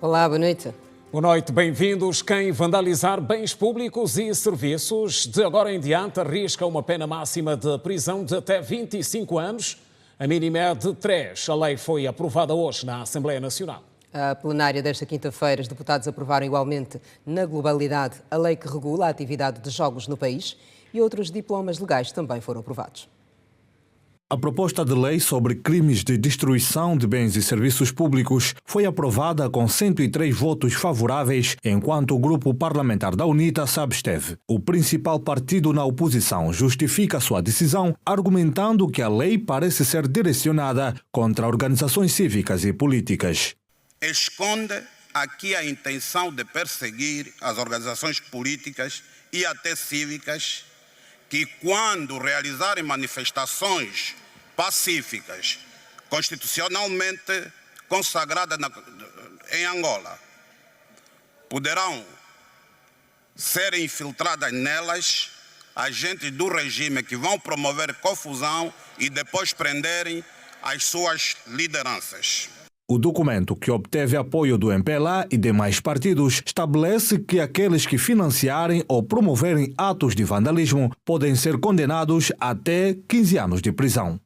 Olá, boa noite. Boa noite, bem-vindos. Quem vandalizar bens públicos e serviços, de agora em diante, arrisca uma pena máxima de prisão de até 25 anos. A mínima é de 3. A lei foi aprovada hoje na Assembleia Nacional. A plenária desta quinta-feira, os deputados aprovaram igualmente, na globalidade, a lei que regula a atividade de jogos no país e outros diplomas legais também foram aprovados. A proposta de lei sobre crimes de destruição de bens e serviços públicos foi aprovada com 103 votos favoráveis, enquanto o grupo parlamentar da UNITA se absteve. O principal partido na oposição justifica sua decisão, argumentando que a lei parece ser direcionada contra organizações cívicas e políticas. Esconde aqui a intenção de perseguir as organizações políticas e até cívicas que, quando realizarem manifestações pacíficas, constitucionalmente consagradas em Angola, poderão ser infiltradas nelas agentes do regime que vão promover confusão e depois prenderem as suas lideranças. O documento, que obteve apoio do MPLA e demais partidos, estabelece que aqueles que financiarem ou promoverem atos de vandalismo podem ser condenados até 15 anos de prisão.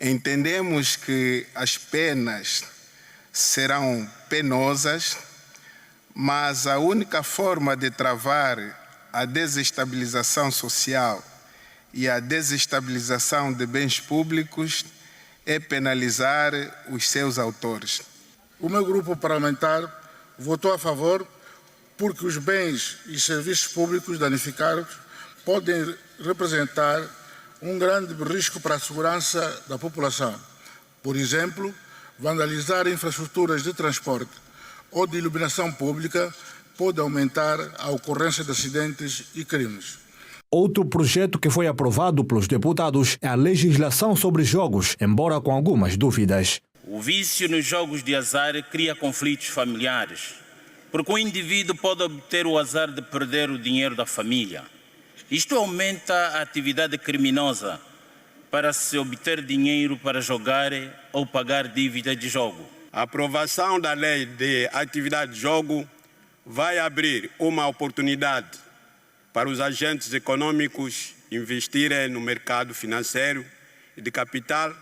Entendemos que as penas serão penosas, mas a única forma de travar a desestabilização social e a desestabilização de bens públicos é penalizar os seus autores. O meu grupo parlamentar votou a favor porque os bens e serviços públicos danificados podem representar um grande risco para a segurança da população. Por exemplo, vandalizar infraestruturas de transporte ou de iluminação pública pode aumentar a ocorrência de acidentes e crimes. Outro projeto que foi aprovado pelos deputados é a legislação sobre jogos, embora com algumas dúvidas. O vício nos jogos de azar cria conflitos familiares, porque o indivíduo pode obter o azar de perder o dinheiro da família. Isto aumenta a atividade criminosa para se obter dinheiro para jogar ou pagar dívida de jogo. A aprovação da lei de atividade de jogo vai abrir uma oportunidade para os agentes econômicos investirem no mercado financeiro e de capital.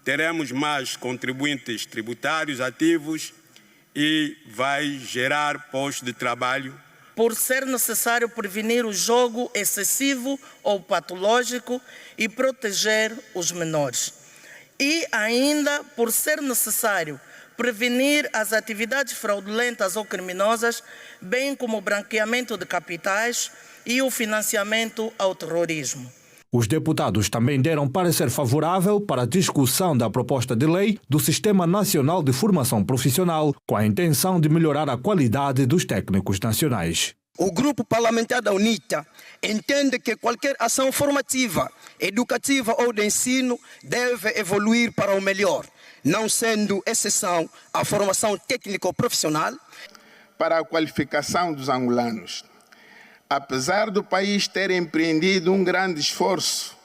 Teremos mais contribuintes tributários ativos e vai gerar postos de trabalho. Por ser necessário prevenir o jogo excessivo ou patológico e proteger os menores. E ainda por ser necessário prevenir as atividades fraudulentas ou criminosas, bem como o branqueamento de capitais e o financiamento ao terrorismo. Os deputados também deram parecer favorável para a discussão da proposta de lei do Sistema Nacional de Formação Profissional, com a intenção de melhorar a qualidade dos técnicos nacionais. O grupo parlamentar da UNITA entende que qualquer ação formativa, educativa ou de ensino deve evoluir para o melhor, não sendo exceção a formação técnico-profissional. Para a qualificação dos angolanos. Apesar do país ter empreendido um grande esforço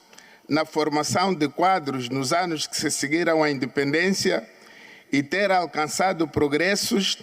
na formação de quadros nos anos que se seguiram à independência e ter alcançado progressos,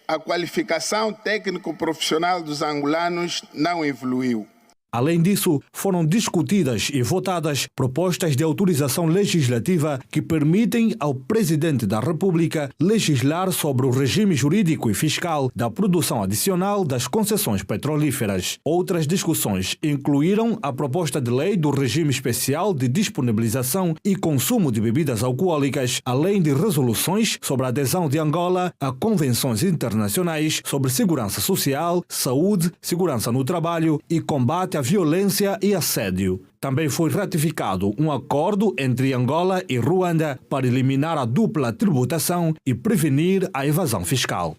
a qualificação técnico-profissional dos angolanos não evoluiu. Além disso, foram discutidas e votadas propostas de autorização legislativa que permitem ao Presidente da República legislar sobre o regime jurídico e fiscal da produção adicional das concessões petrolíferas. Outras discussões incluíram a proposta de lei do regime especial de disponibilização e consumo de bebidas alcoólicas, além de resoluções sobre a adesão de Angola a convenções internacionais sobre segurança social, saúde, segurança no trabalho e combate à violência e assédio. Também foi ratificado um acordo entre Angola e Ruanda para eliminar a dupla tributação e prevenir a evasão fiscal.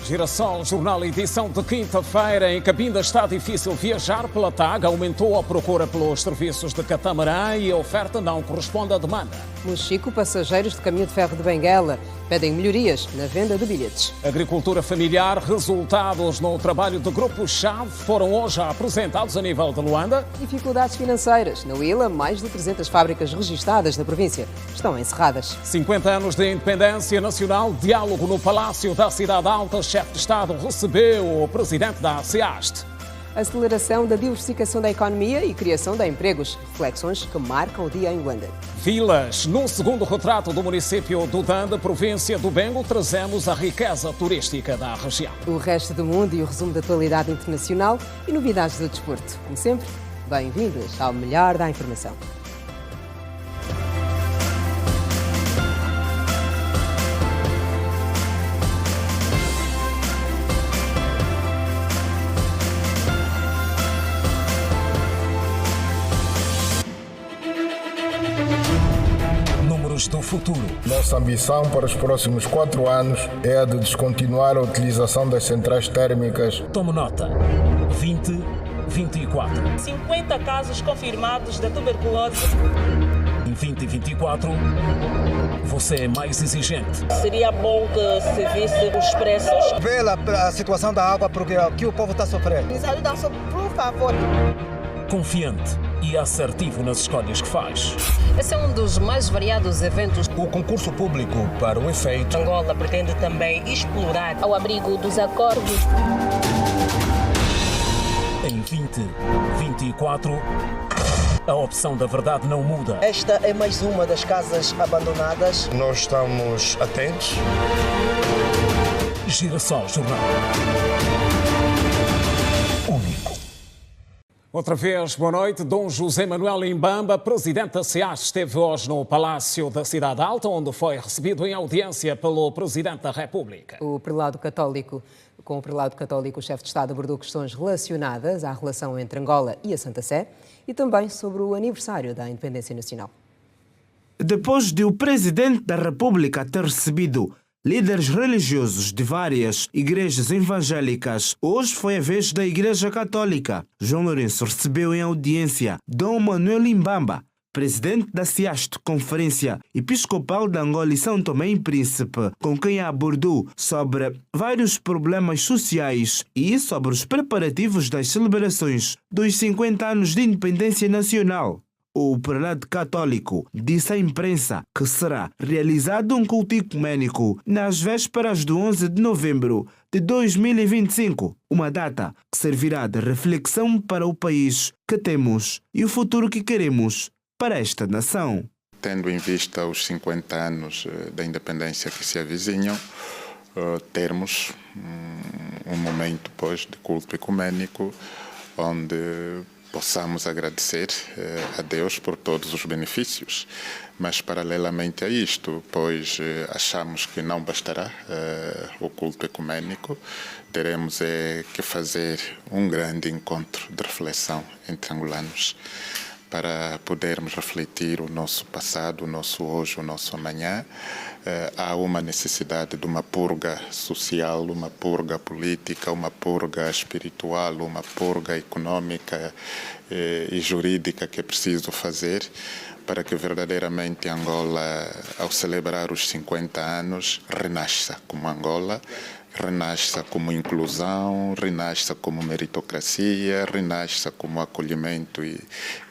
Girassol, jornal edição de quinta-feira. Em Cabinda está difícil viajar pela TAG. Aumentou a procura pelos serviços de catamarã e a oferta não corresponde à demanda. Mochico, passageiros de caminho de ferro de Benguela pedem melhorias na venda de bilhetes. Agricultura familiar, resultados no trabalho de grupo-chave foram hoje apresentados a nível de Luanda. Dificuldades financeiras. Na Huila, mais de 300 fábricas registadas na província estão encerradas. 50 anos de independência nacional, diálogo no Palácio da Cidade Alta. Chefe de Estado recebeu o presidente da SEAST. Aceleração da diversificação da economia e criação de empregos. Reflexões que marcam o dia em Luanda. Vilas. No segundo retrato do município do Dande, província do Bengo, trazemos a riqueza turística da região. O resto do mundo e o resumo da atualidade internacional e novidades do desporto. Como sempre, bem-vindos ao melhor da informação. Do futuro. Nossa ambição para os próximos 4 anos é a de descontinuar a utilização das centrais térmicas. Tome nota. 2024. 50 casos confirmados da tuberculose. Em 2024, você é mais exigente. Seria bom que se visse os preços. Vê a situação da água, porque aqui o povo está sofrendo. Nos ajudam, por favor. Confiante e assertivo nas escolhas que faz. Esse é um dos mais variados eventos. O concurso público para o efeito. Angola pretende também explorar ao abrigo dos acordos. Em 2024, a opção da verdade não muda. Esta é mais uma das casas abandonadas. Nós estamos atentos. Girassol Jornal. Único. Outra vez, boa noite. Dom José Manuel Imbamba, presidente da SEAST, esteve hoje no Palácio da Cidade Alta, onde foi recebido em audiência pelo Presidente da República. Com o prelado católico, o chefe de Estado abordou questões relacionadas à relação entre Angola e a Santa Sé e também sobre o aniversário da independência nacional. Depois de o Presidente da República ter recebido líderes religiosos de várias igrejas evangélicas, hoje foi a vez da Igreja Católica. João Lourenço recebeu em audiência Dom Manuel Imbamba, presidente da SEAST, Conferência Episcopal de Angola e São Tomé e Príncipe, com quem abordou sobre vários problemas sociais e sobre os preparativos das celebrações dos 50 anos de independência nacional. O prelado católico disse à imprensa que será realizado um culto ecumênico nas vésperas do 11 de novembro de 2025, uma data que servirá de reflexão para o país que temos e o futuro que queremos para esta nação. Tendo em vista os 50 anos da independência que se avizinham, termos um momento de culto ecumênico onde possamos agradecer a Deus por todos os benefícios, mas paralelamente a isto, pois achamos que não bastará o culto ecumênico, teremos que fazer um grande encontro de reflexão entre angolanos para podermos refletir o nosso passado, o nosso hoje, o nosso amanhã. Há uma necessidade de uma purga social, uma purga política, uma purga espiritual, uma purga econômica e jurídica que é preciso fazer para que verdadeiramente Angola, ao celebrar os 50 anos, renasça como Angola, renasça como inclusão, renasça como meritocracia, renasça como acolhimento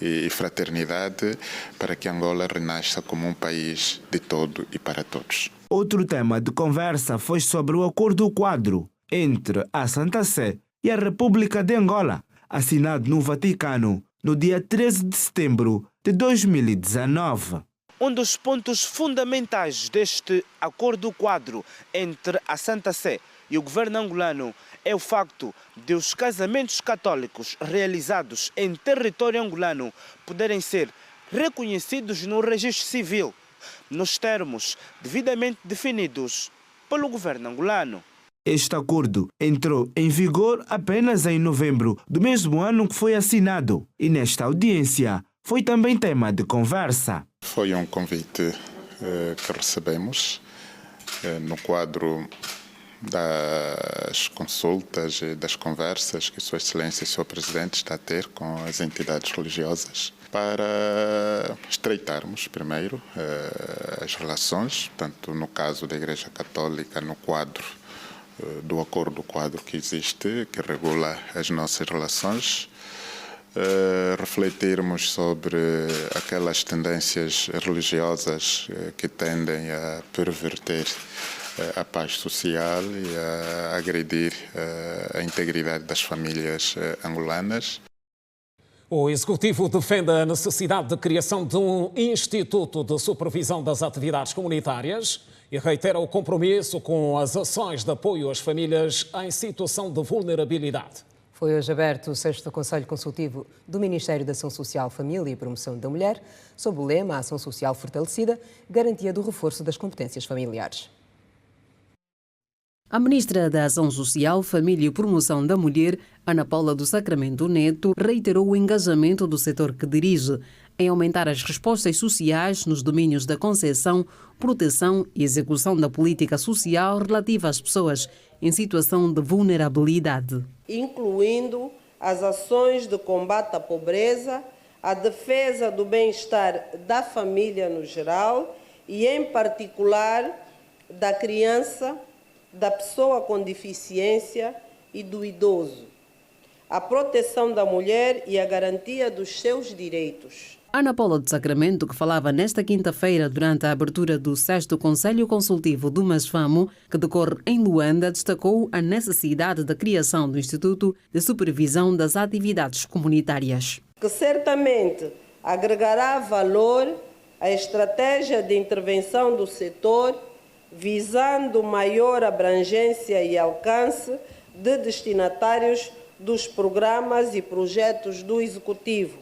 e fraternidade, para que Angola renasça como um país de todo e para todos. Outro tema de conversa foi sobre o acordo quadro entre a Santa Sé e a República de Angola, assinado no Vaticano no dia 13 de setembro de 2019. Um dos pontos fundamentais deste acordo quadro entre a Santa Sé e o governo angolano é o facto de os casamentos católicos realizados em território angolano poderem ser reconhecidos no registro civil, nos termos devidamente definidos pelo governo angolano. Este acordo entrou em vigor apenas em novembro do mesmo ano que foi assinado e nesta audiência foi também tema de conversa. Foi um convite que recebemos no quadro das consultas e das conversas que Sua Excelência e Sr. Presidente está a ter com as entidades religiosas para estreitarmos, primeiro, as relações, tanto no caso da Igreja Católica, no quadro do acordo quadro que existe, que regula as nossas relações, refletirmos sobre aquelas tendências religiosas que tendem a perverter a paz social e a agredir a integridade das famílias angolanas. O Executivo defende a necessidade de criação de um Instituto de Supervisão das Atividades Comunitárias e reitera o compromisso com as ações de apoio às famílias em situação de vulnerabilidade. Foi hoje aberto o 6º Conselho Consultivo do Ministério da Ação Social, Família e Promoção da Mulher, sob o lema Ação Social Fortalecida, garantia do reforço das competências familiares. A Ministra da Ação Social, Família e Promoção da Mulher, Ana Paula do Sacramento Neto, reiterou o engajamento do setor que dirige em aumentar as respostas sociais nos domínios da concessão, proteção e execução da política social relativa às pessoas em situação de vulnerabilidade, incluindo as ações de combate à pobreza, a defesa do bem-estar da família no geral e, em particular, da criança, da pessoa com deficiência e do idoso, a proteção da mulher e a garantia dos seus direitos. Ana Paula do Sacramento, que falava nesta quinta-feira durante a abertura do 6º Conselho Consultivo do Masfamo, que decorre em Luanda, destacou a necessidade da criação do Instituto de Supervisão das Atividades Comunitárias, que certamente agregará valor à estratégia de intervenção do setor, visando maior abrangência e alcance de destinatários dos programas e projetos do Executivo,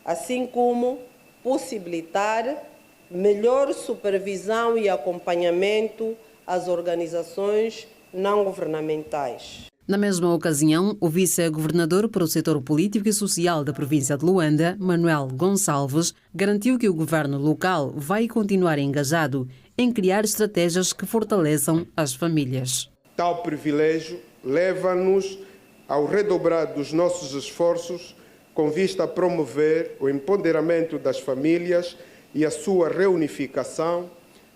assim como possibilitar melhor supervisão e acompanhamento às organizações não governamentais. Na mesma ocasião, o vice-governador para o setor político e social da província de Luanda, Manuel Gonçalves, garantiu que o governo local vai continuar engajado em criar estratégias que fortaleçam as famílias. Tal privilégio leva-nos ao redobrar dos nossos esforços com vista a promover o empoderamento das famílias e a sua reunificação,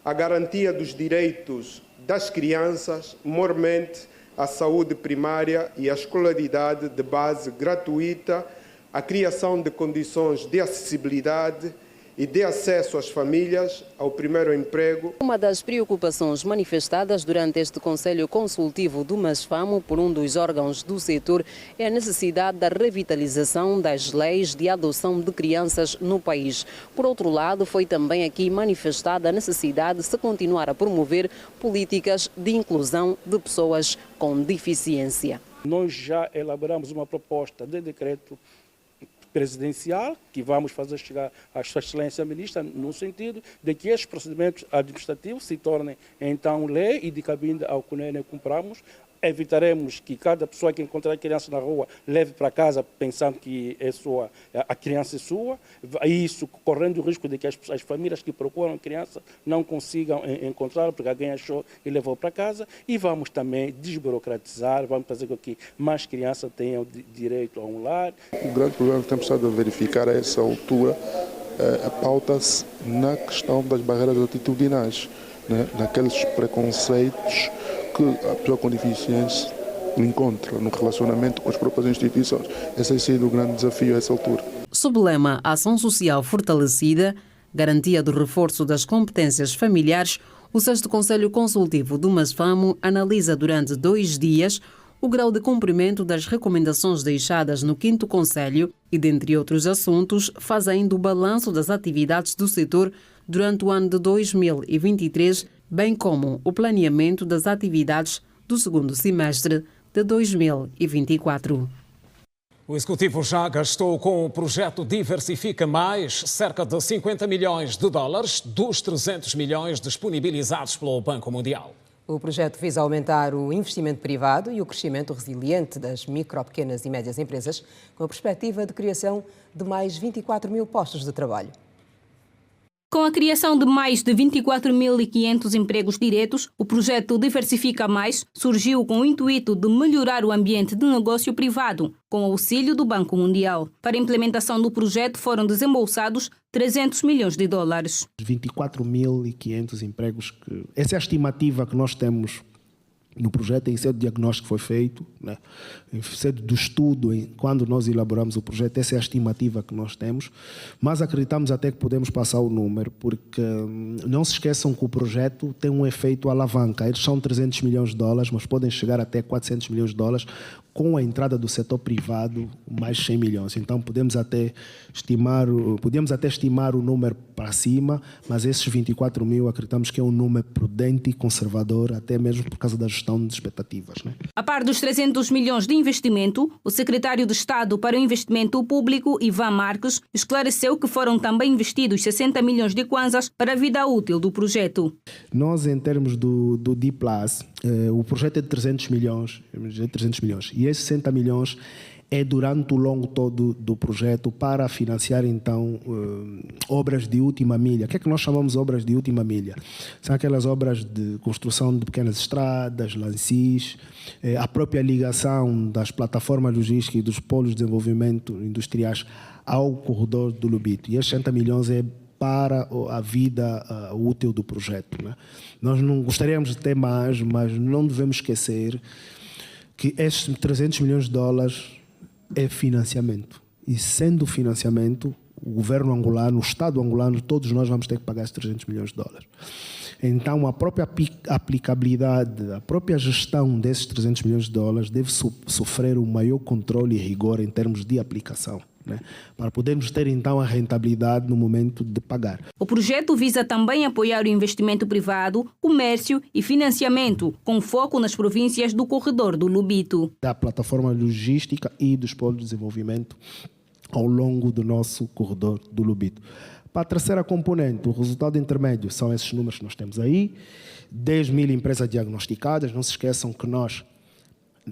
a garantia dos direitos das crianças, mormente a saúde primária e a escolaridade de base gratuita, a criação de condições de acessibilidade e de acesso às famílias ao primeiro emprego. Uma das preocupações manifestadas durante este Conselho Consultivo do Masfamo por um dos órgãos do setor é a necessidade da revitalização das leis de adoção de crianças no país. Por outro lado, foi também aqui manifestada a necessidade de se continuar a promover políticas de inclusão de pessoas com deficiência. Nós já elaboramos uma proposta de decreto presidencial, que vamos fazer chegar à Sua Excelência Ministra, no sentido de que estes procedimentos administrativos se tornem então lei e de cabine ao CUNENE compramos. Evitaremos que cada pessoa que encontrar a criança na rua leve para casa pensando que a criança é sua, isso correndo o risco de que as famílias que procuram a criança não consigam encontrar porque alguém achou e levou para casa, e vamos também desburocratizar, vamos fazer com que mais crianças tenham direito a um lar. O grande problema que temos estado a verificar a essa altura pauta-se na questão das barreiras atitudinais, né? Naqueles preconceitos que a pessoa com deficiência encontra no relacionamento com as próprias instituições. Esse tem sido o grande desafio a essa altura. Sob o lema Ação Social Fortalecida, garantia do reforço das competências familiares, o 6º Conselho Consultivo do Masfamo analisa durante 2 dias o grau de cumprimento das recomendações deixadas no 5º Conselho e, dentre outros assuntos, faz ainda o balanço das atividades do setor durante o ano de 2023, bem como o planeamento das atividades do 2º semestre de 2024. O Executivo já gastou com o projeto Diversifica Mais cerca de 50 milhões de dólares dos 300 milhões disponibilizados pelo Banco Mundial. O projeto visa aumentar o investimento privado e o crescimento resiliente das micro, pequenas e médias empresas, com a perspectiva de criação de mais 24 mil postos de trabalho. Com a criação de mais de 24.500 empregos diretos, o projeto Diversifica Mais surgiu com o intuito de melhorar o ambiente de negócio privado, com o auxílio do Banco Mundial. Para a implementação do projeto foram desembolsados 300 milhões de dólares. 24.500 empregos, essa é a estimativa que nós temos no projeto, em sede diagnóstico que foi feito, né? Em sede do estudo, quando nós elaboramos o projeto, essa é a estimativa que nós temos, mas acreditamos até que podemos passar o número, porque não se esqueçam que o projeto tem um efeito alavanca. Eles são 300 milhões de dólares, mas podem chegar até 400 milhões de dólares com a entrada do setor privado, mais 100 milhões. Então podemos até estimar o número para cima, mas esses 24 mil acreditamos que é um número prudente e conservador, até mesmo por causa da gestão de expectativas, né? A par dos 300 milhões de investimento, o secretário de Estado para o Investimento Público, Ivan Marques, esclareceu que foram também investidos 60 milhões de kwanzas para a vida útil do projeto. Nós, em termos do D+, o projeto é de 300 milhões, e esses 60 milhões é durante o longo todo do projeto para financiar, então, obras de última milha. O que é que nós chamamos de obras de última milha? São aquelas obras de construção de pequenas estradas, lancis, a própria ligação das plataformas logísticas e dos polos de desenvolvimento industriais ao corredor do Lubito. E esses 60 milhões é para a vida útil do projeto, né? Nós não gostaríamos de ter mais, mas não devemos esquecer que esses 300 milhões de dólares é financiamento. E sendo financiamento, o governo angolano, o Estado angolano, todos nós vamos ter que pagar esses 300 milhões de dólares. Então, a própria aplicabilidade, a própria gestão desses 300 milhões de dólares deve sofrer um maior controle e rigor em termos de aplicação, né? Para podermos ter, então, a rentabilidade no momento de pagar. O projeto visa também apoiar o investimento privado, comércio e financiamento, com foco nas províncias do corredor do Lubito. Da plataforma logística e dos polos de desenvolvimento ao longo do nosso corredor do Lubito. Para a terceira componente, o resultado intermédio são esses números que nós temos aí. 10 mil empresas diagnosticadas. Não se esqueçam que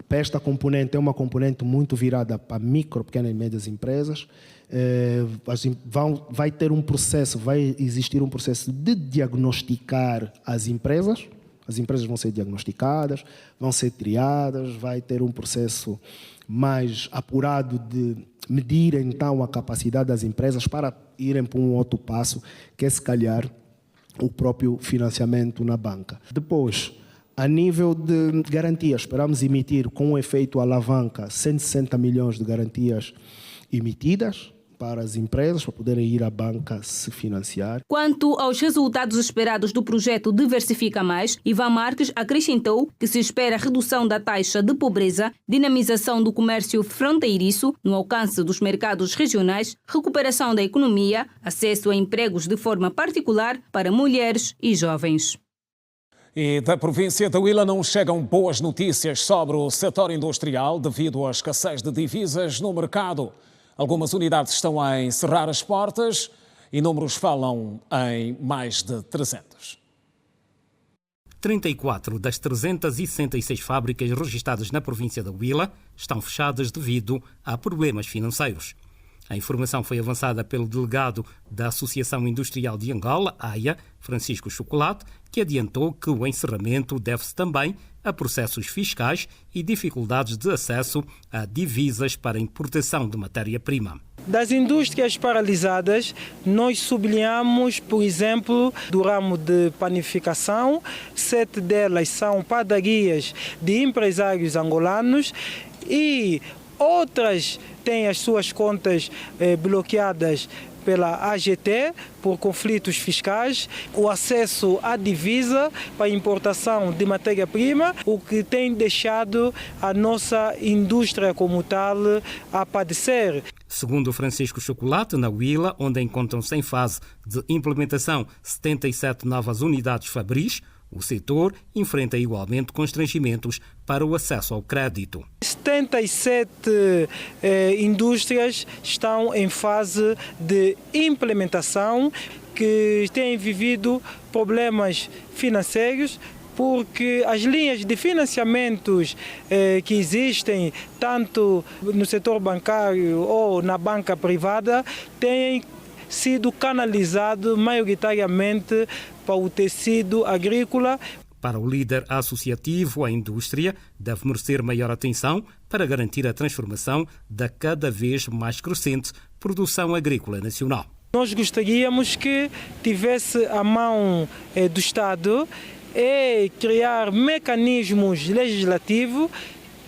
para esta componente, é uma componente muito virada para micro, pequenas e médias empresas. Vai existir um processo de diagnosticar as empresas. As empresas vão ser diagnosticadas, vão ser triadas, vai ter um processo mais apurado de medir, então, a capacidade das empresas para irem para um outro passo, que é, se calhar, o próprio financiamento na banca. Depois, a nível de garantias, esperamos emitir, com um efeito alavanca, 160 milhões de garantias emitidas para as empresas, para poderem ir à banca se financiar. Quanto aos resultados esperados do projeto Diversifica Mais, Ivan Marques acrescentou que se espera redução da taxa de pobreza, dinamização do comércio fronteiriço no alcance dos mercados regionais, recuperação da economia, acesso a empregos de forma particular para mulheres e jovens. E da província da Huila não chegam boas notícias sobre o setor industrial devido à escassez de divisas no mercado. Algumas unidades estão a encerrar as portas e números falam em mais de 300. 34 das 366 fábricas registradas na província da Huila estão fechadas devido a problemas financeiros. A informação foi avançada pelo delegado da Associação Industrial de Angola, AIA, Francisco Chocolate, que adiantou que o encerramento deve-se também a processos fiscais e dificuldades de acesso a divisas para importação de matéria-prima. Das indústrias paralisadas, nós sublinhamos, por exemplo, do ramo de panificação. 7 delas são padarias de empresários angolanos e outras têm as suas contas bloqueadas pela AGT por conflitos fiscais, o acesso à divisa para importação de matéria-prima, o que tem deixado a nossa indústria como tal a padecer. Segundo Francisco Chocolate, na Huila, onde encontram-se em fase de implementação 77 novas unidades Fabris, o setor enfrenta igualmente constrangimentos para o acesso ao crédito. 77 indústrias estão em fase de implementação, que têm vivido problemas financeiros, porque as linhas de financiamentos que existem, tanto no setor bancário ou na banca privada, têm sido canalizado maioritariamente para o tecido agrícola. Para o líder associativo, a indústria deve merecer maior atenção para garantir a transformação da cada vez mais crescente produção agrícola nacional. Nós gostaríamos que tivesse a mão do Estado e criar mecanismos legislativos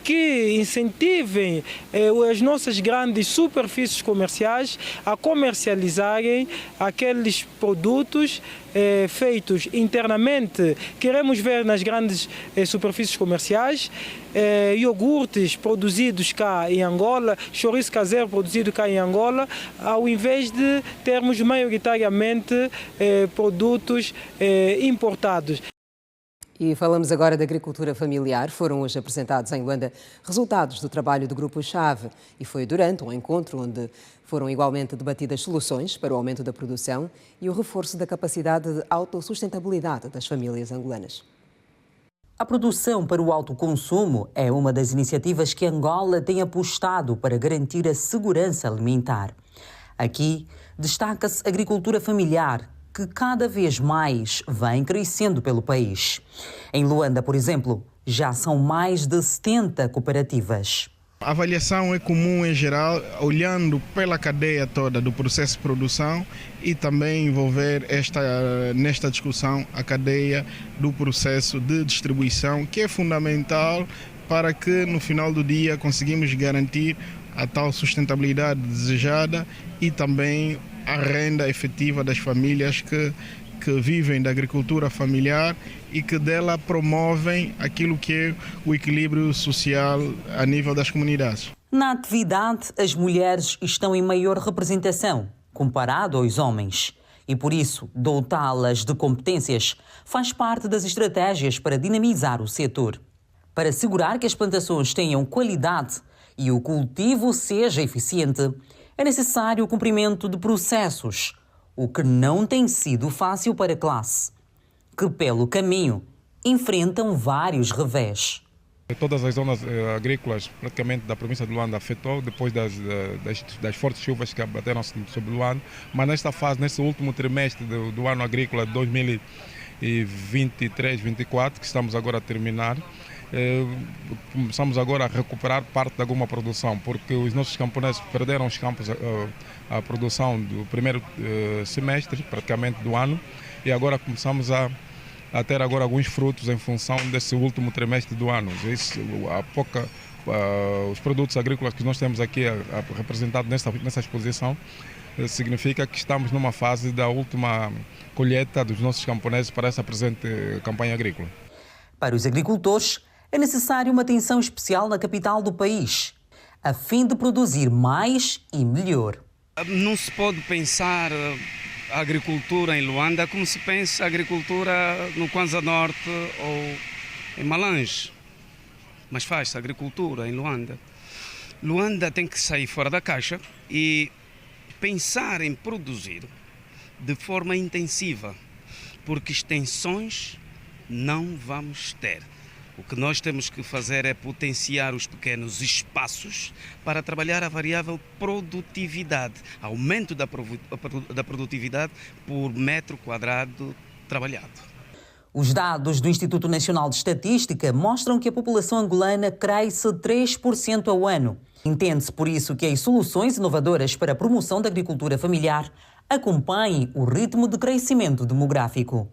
que incentivem as nossas grandes superfícies comerciais a comercializarem aqueles produtos feitos internamente. Queremos ver nas grandes superfícies comerciais iogurtes produzidos cá em Angola, chouriço caseiro produzido cá em Angola, ao invés de termos maioritariamente produtos importados. E falamos agora da agricultura familiar. Foram hoje apresentados em Luanda resultados do trabalho do Grupo-Chave e foi durante um encontro onde foram igualmente debatidas soluções para o aumento da produção e o reforço da capacidade de autossustentabilidade das famílias angolanas. A produção para o autoconsumo é uma das iniciativas que Angola tem apostado para garantir a segurança alimentar. Aqui destaca-se a agricultura familiar, que cada vez mais vem crescendo pelo país. Em Luanda, por exemplo, já são mais de 70 cooperativas. A avaliação é comum em geral, olhando pela cadeia toda do processo de produção e também envolver nesta discussão a cadeia do processo de distribuição, que é fundamental para que no final do dia conseguimos garantir a tal sustentabilidade desejada e também a renda efetiva das famílias que vivem da agricultura familiar e que dela promovem aquilo que é o equilíbrio social a nível das comunidades. Na atividade, as mulheres estão em maior representação, comparado aos homens. E por isso, dotá-las de competências faz parte das estratégias para dinamizar o setor. Para assegurar que as plantações tenham qualidade e o cultivo seja eficiente, é necessário o cumprimento de processos, o que não tem sido fácil para a classe, que pelo caminho enfrentam vários revés. Todas as zonas agrícolas praticamente da província de Luanda afetou depois das fortes chuvas que abateram sobre Luanda, mas nesta fase, nesse último trimestre do ano agrícola 2023-24, que estamos agora a terminar, começamos agora a recuperar parte de alguma produção, porque os nossos camponeses perderam os campos a produção do primeiro semestre, praticamente do ano, e agora começamos a ter agora alguns frutos em função desse último trimestre do ano. Os produtos agrícolas que nós temos aqui representados nessa exposição significa que estamos numa fase da última colheita dos nossos camponeses para essa presente campanha agrícola. Para os agricultores, é necessário uma atenção especial na capital do país, a fim de produzir mais e melhor. Não se pode pensar a agricultura em Luanda como se pensa a agricultura no Kwanza Norte ou em Malange. Mas faz-se agricultura em Luanda. Luanda tem que sair fora da caixa e pensar em produzir de forma intensiva, porque extensões não vamos ter. O que nós temos que fazer é potenciar os pequenos espaços para trabalhar a variável produtividade, aumento da produtividade por metro quadrado trabalhado. Os dados do Instituto Nacional de Estatística mostram que a população angolana cresce 3% ao ano. Entende-se por isso que as soluções inovadoras para a promoção da agricultura familiar acompanhem o ritmo de crescimento demográfico.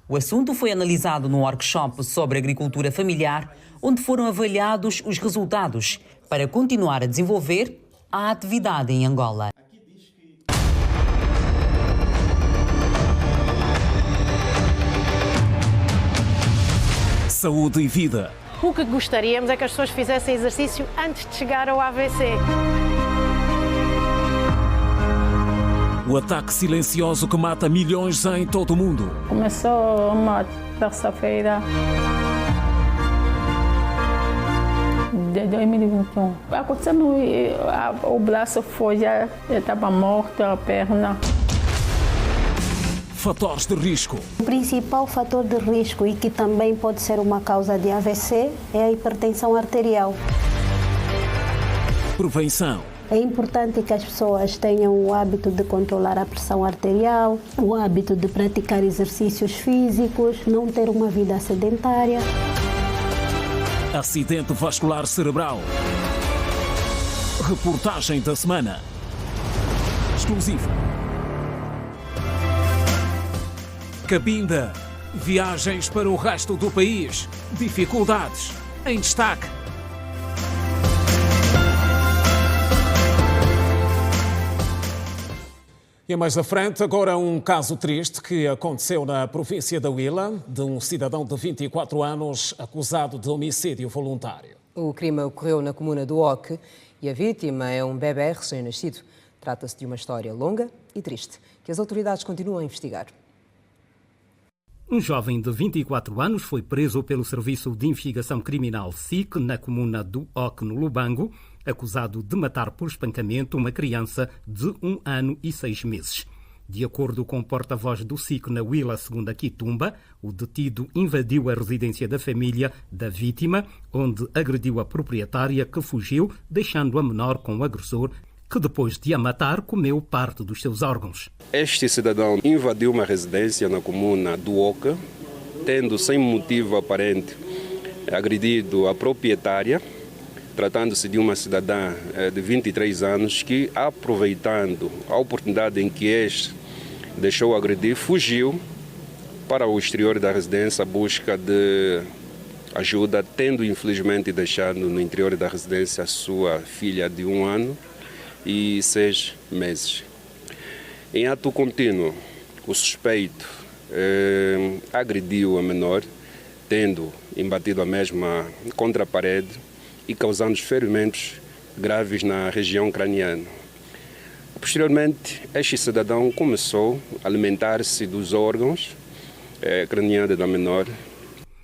O assunto foi analisado num workshop sobre agricultura familiar, onde foram avaliados os resultados para continuar a desenvolver a atividade em Angola. Saúde e vida. O que gostaríamos é que as pessoas fizessem exercício antes de chegar ao AVC. O ataque silencioso que mata milhões em todo o mundo. Começou uma terça-feira de 2021. Acontecendo, o braço foi, já estava morto, a perna. Fatores de risco. O principal fator de risco e que também pode ser uma causa de AVC é a hipertensão arterial. Prevenção. É importante que as pessoas tenham o hábito de controlar a pressão arterial, o hábito de praticar exercícios físicos, não ter uma vida sedentária. Acidente vascular cerebral. Reportagem da semana. Exclusiva. Cabinda. Viagens para o resto do país. Dificuldades. Em destaque. E mais à frente, agora um caso triste que aconteceu na província da Huila, de um cidadão de 24 anos acusado de homicídio voluntário. O crime ocorreu na comuna do Oque e a vítima é um bebê recém-nascido. Trata-se de uma história longa e triste, que as autoridades continuam a investigar. Um jovem de 24 anos foi preso pelo Serviço de Investigação Criminal SIC na comuna do Oque, no Lubango, acusado de matar por espancamento uma criança de 1 ano e 6 meses. De acordo com o porta-voz do SIC na Huila, segundo a Quitumba, o detido invadiu a residência da família da vítima, onde agrediu a proprietária, que fugiu, deixando a menor com o agressor, que depois de a matar, comeu parte dos seus órgãos. Este cidadão invadiu uma residência na comuna do Oca, tendo sem motivo aparente agredido a proprietária, tratando-se de uma cidadã de 23 anos que, aproveitando a oportunidade em que este deixou agredir, fugiu para o exterior da residência à busca de ajuda, tendo infelizmente deixado no interior da residência a sua filha de 1 ano e 6 meses. Em ato contínuo, o suspeito agrediu a menor, tendo embatido a mesma contra a parede e causando ferimentos graves na região craniana. Posteriormente, este cidadão começou a alimentar-se dos órgãos cranianos da menor.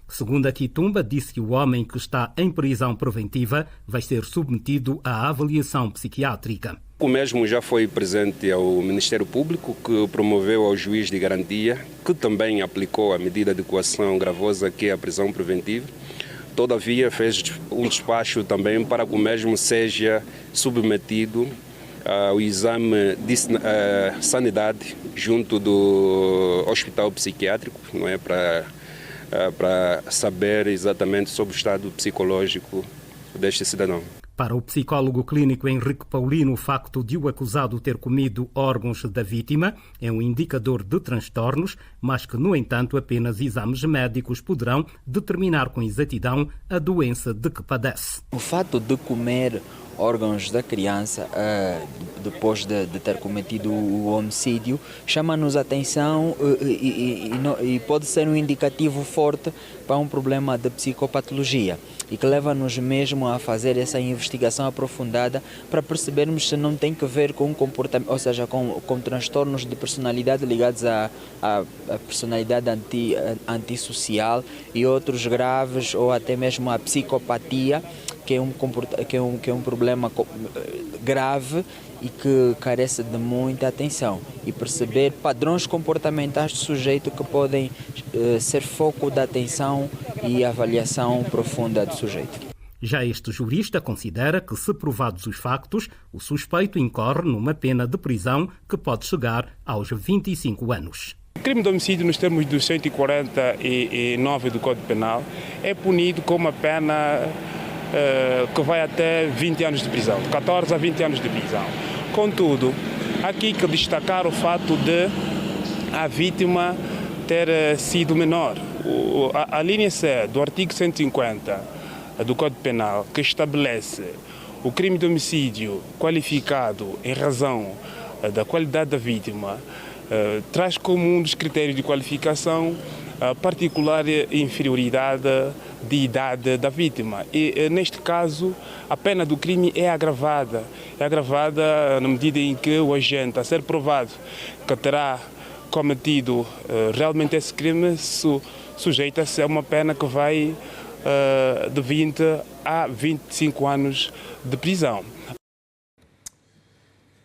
Segundo a Quitumba, disse que o homem que está em prisão preventiva vai ser submetido à avaliação psiquiátrica. O mesmo já foi presente ao Ministério Público, que promoveu ao juiz de garantia, que também aplicou a medida de coação gravosa, que é a prisão preventiva. Todavia, fez um despacho também para que o mesmo seja submetido ao exame de sanidade junto do hospital psiquiátrico, não é, para saber exatamente sobre o estado psicológico deste cidadão. Para o psicólogo clínico Henrique Paulino, o facto de o acusado ter comido órgãos da vítima é um indicador de transtornos, mas que, no entanto, apenas exames médicos poderão determinar com exatidão a doença de que padece. O fato de comer órgãos da criança depois de ter cometido o homicídio chama-nos a atenção e pode ser um indicativo forte para um problema de psicopatologia e que leva-nos mesmo a fazer essa investigação aprofundada para percebermos se não tem que ver com comportamento, ou seja, com transtornos de personalidade ligados à personalidade antissocial e outros graves, ou até mesmo a psicopatia, que é um problema grave e que carece de muita atenção, e perceber padrões comportamentais do sujeito que podem ser foco da atenção e avaliação profunda do sujeito. Já este jurista considera que, se provados os factos, o suspeito incorre numa pena de prisão que pode chegar aos 25 anos. O crime de homicídio, nos termos do 149 do Código Penal, é punido com uma pena que vai até 20 anos de prisão, de 14 a 20 anos de prisão. Contudo, há aqui que destacar o fato de a vítima ter sido menor. A linha C do artigo 150 do Código Penal, que estabelece o crime de homicídio qualificado em razão da qualidade da vítima, traz como um dos critérios de qualificação a particular inferioridade de idade da vítima. E, neste caso, a pena do crime é agravada. É agravada na medida em que o agente, a ser provado que terá cometido realmente esse crime, sujeita-se a uma pena que vai de 20 a 25 anos de prisão.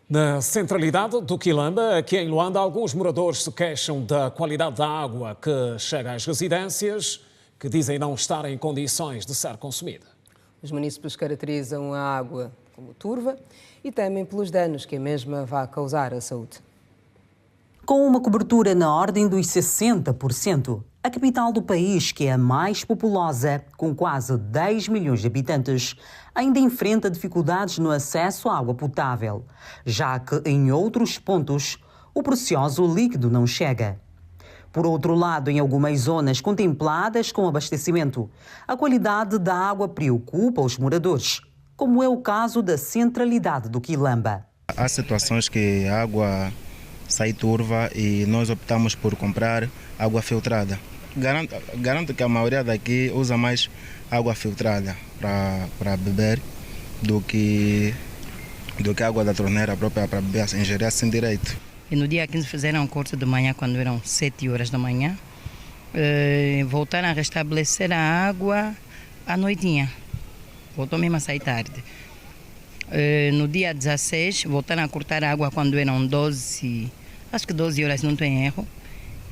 Na centralidade do Quilamba, aqui em Luanda, alguns moradores se queixam da qualidade da água que chega às residências, que dizem não estar em condições de ser consumida. Os munícipes caracterizam a água como turva, e temem pelos danos que a mesma vai causar à saúde. Com uma cobertura na ordem dos 60%, a capital do país, que é a mais populosa, com quase 10 milhões de habitantes, ainda enfrenta dificuldades no acesso à água potável, já que em outros pontos o precioso líquido não chega. Por outro lado, em algumas zonas contempladas com abastecimento, a qualidade da água preocupa os moradores, como é o caso da centralidade do Quilamba. Há situações que a água sai turva e nós optamos por comprar água filtrada. Garanto que a maioria daqui usa mais água filtrada para beber do que água da torneira própria para beber, ingerir assim direito. E no dia 15 fizeram um curso de manhã, quando eram 7 horas da manhã. Voltaram a restabelecer a água à noitinha. Voltou mesmo a sair tarde. No dia 16, voltaram a cortar a água quando eram 12, acho que 12 horas, não tem erro.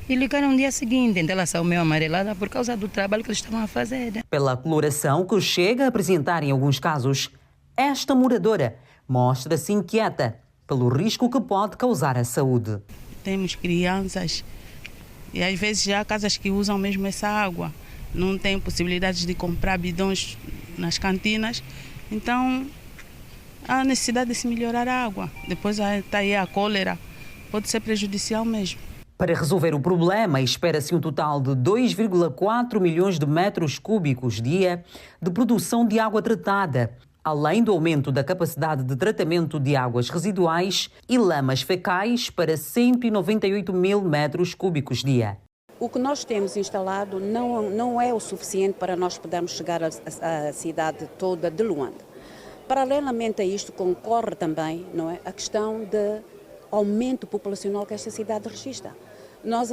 E ligaram no dia seguinte, então ela saiu meio amarelada por causa do trabalho que eles estavam a fazer. Pela coloração que chega a apresentar em alguns casos, esta moradora mostra-se inquieta pelo risco que pode causar à saúde. Temos crianças e às vezes já há casas que usam mesmo essa água. Não tem possibilidade de comprar bidões nas cantinas, então há necessidade de se melhorar a água. Depois está aí a cólera, pode ser prejudicial mesmo. Para resolver o problema, espera-se um total de 2,4 milhões de metros cúbicos dia de produção de água tratada, além do aumento da capacidade de tratamento de águas residuais e lamas fecais para 198 mil metros cúbicos dia. O que nós temos instalado não é o suficiente para nós podermos chegar à cidade toda de Luanda. Paralelamente a isto, concorre também, não é, a questão de aumento populacional que esta cidade registra. Nós,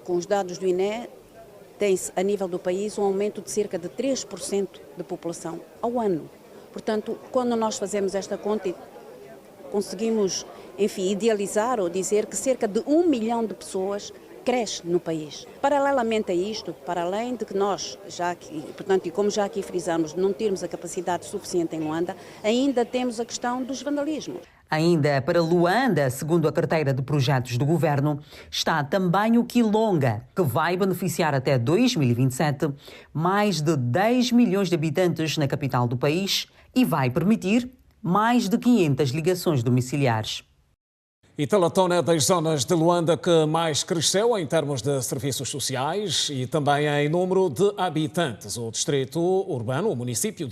com os dados do INE, tem-se a nível do país um aumento de cerca de 3% de população ao ano. Portanto, quando nós fazemos esta conta, conseguimos, idealizar ou dizer que cerca de 1 milhão de pessoas cresce no país. Paralelamente a isto, para além de que nós, e como já aqui frisamos, não termos a capacidade suficiente em Luanda, ainda temos a questão dos vandalismos. Ainda para Luanda, segundo a carteira de projetos do governo, está também o Quilonga, que vai beneficiar até 2027 mais de 10 milhões de habitantes na capital do país e vai permitir mais de 500 ligações domiciliares. E Talatona é das zonas de Luanda que mais cresceu em termos de serviços sociais e também em número de habitantes. O distrito urbano, o município,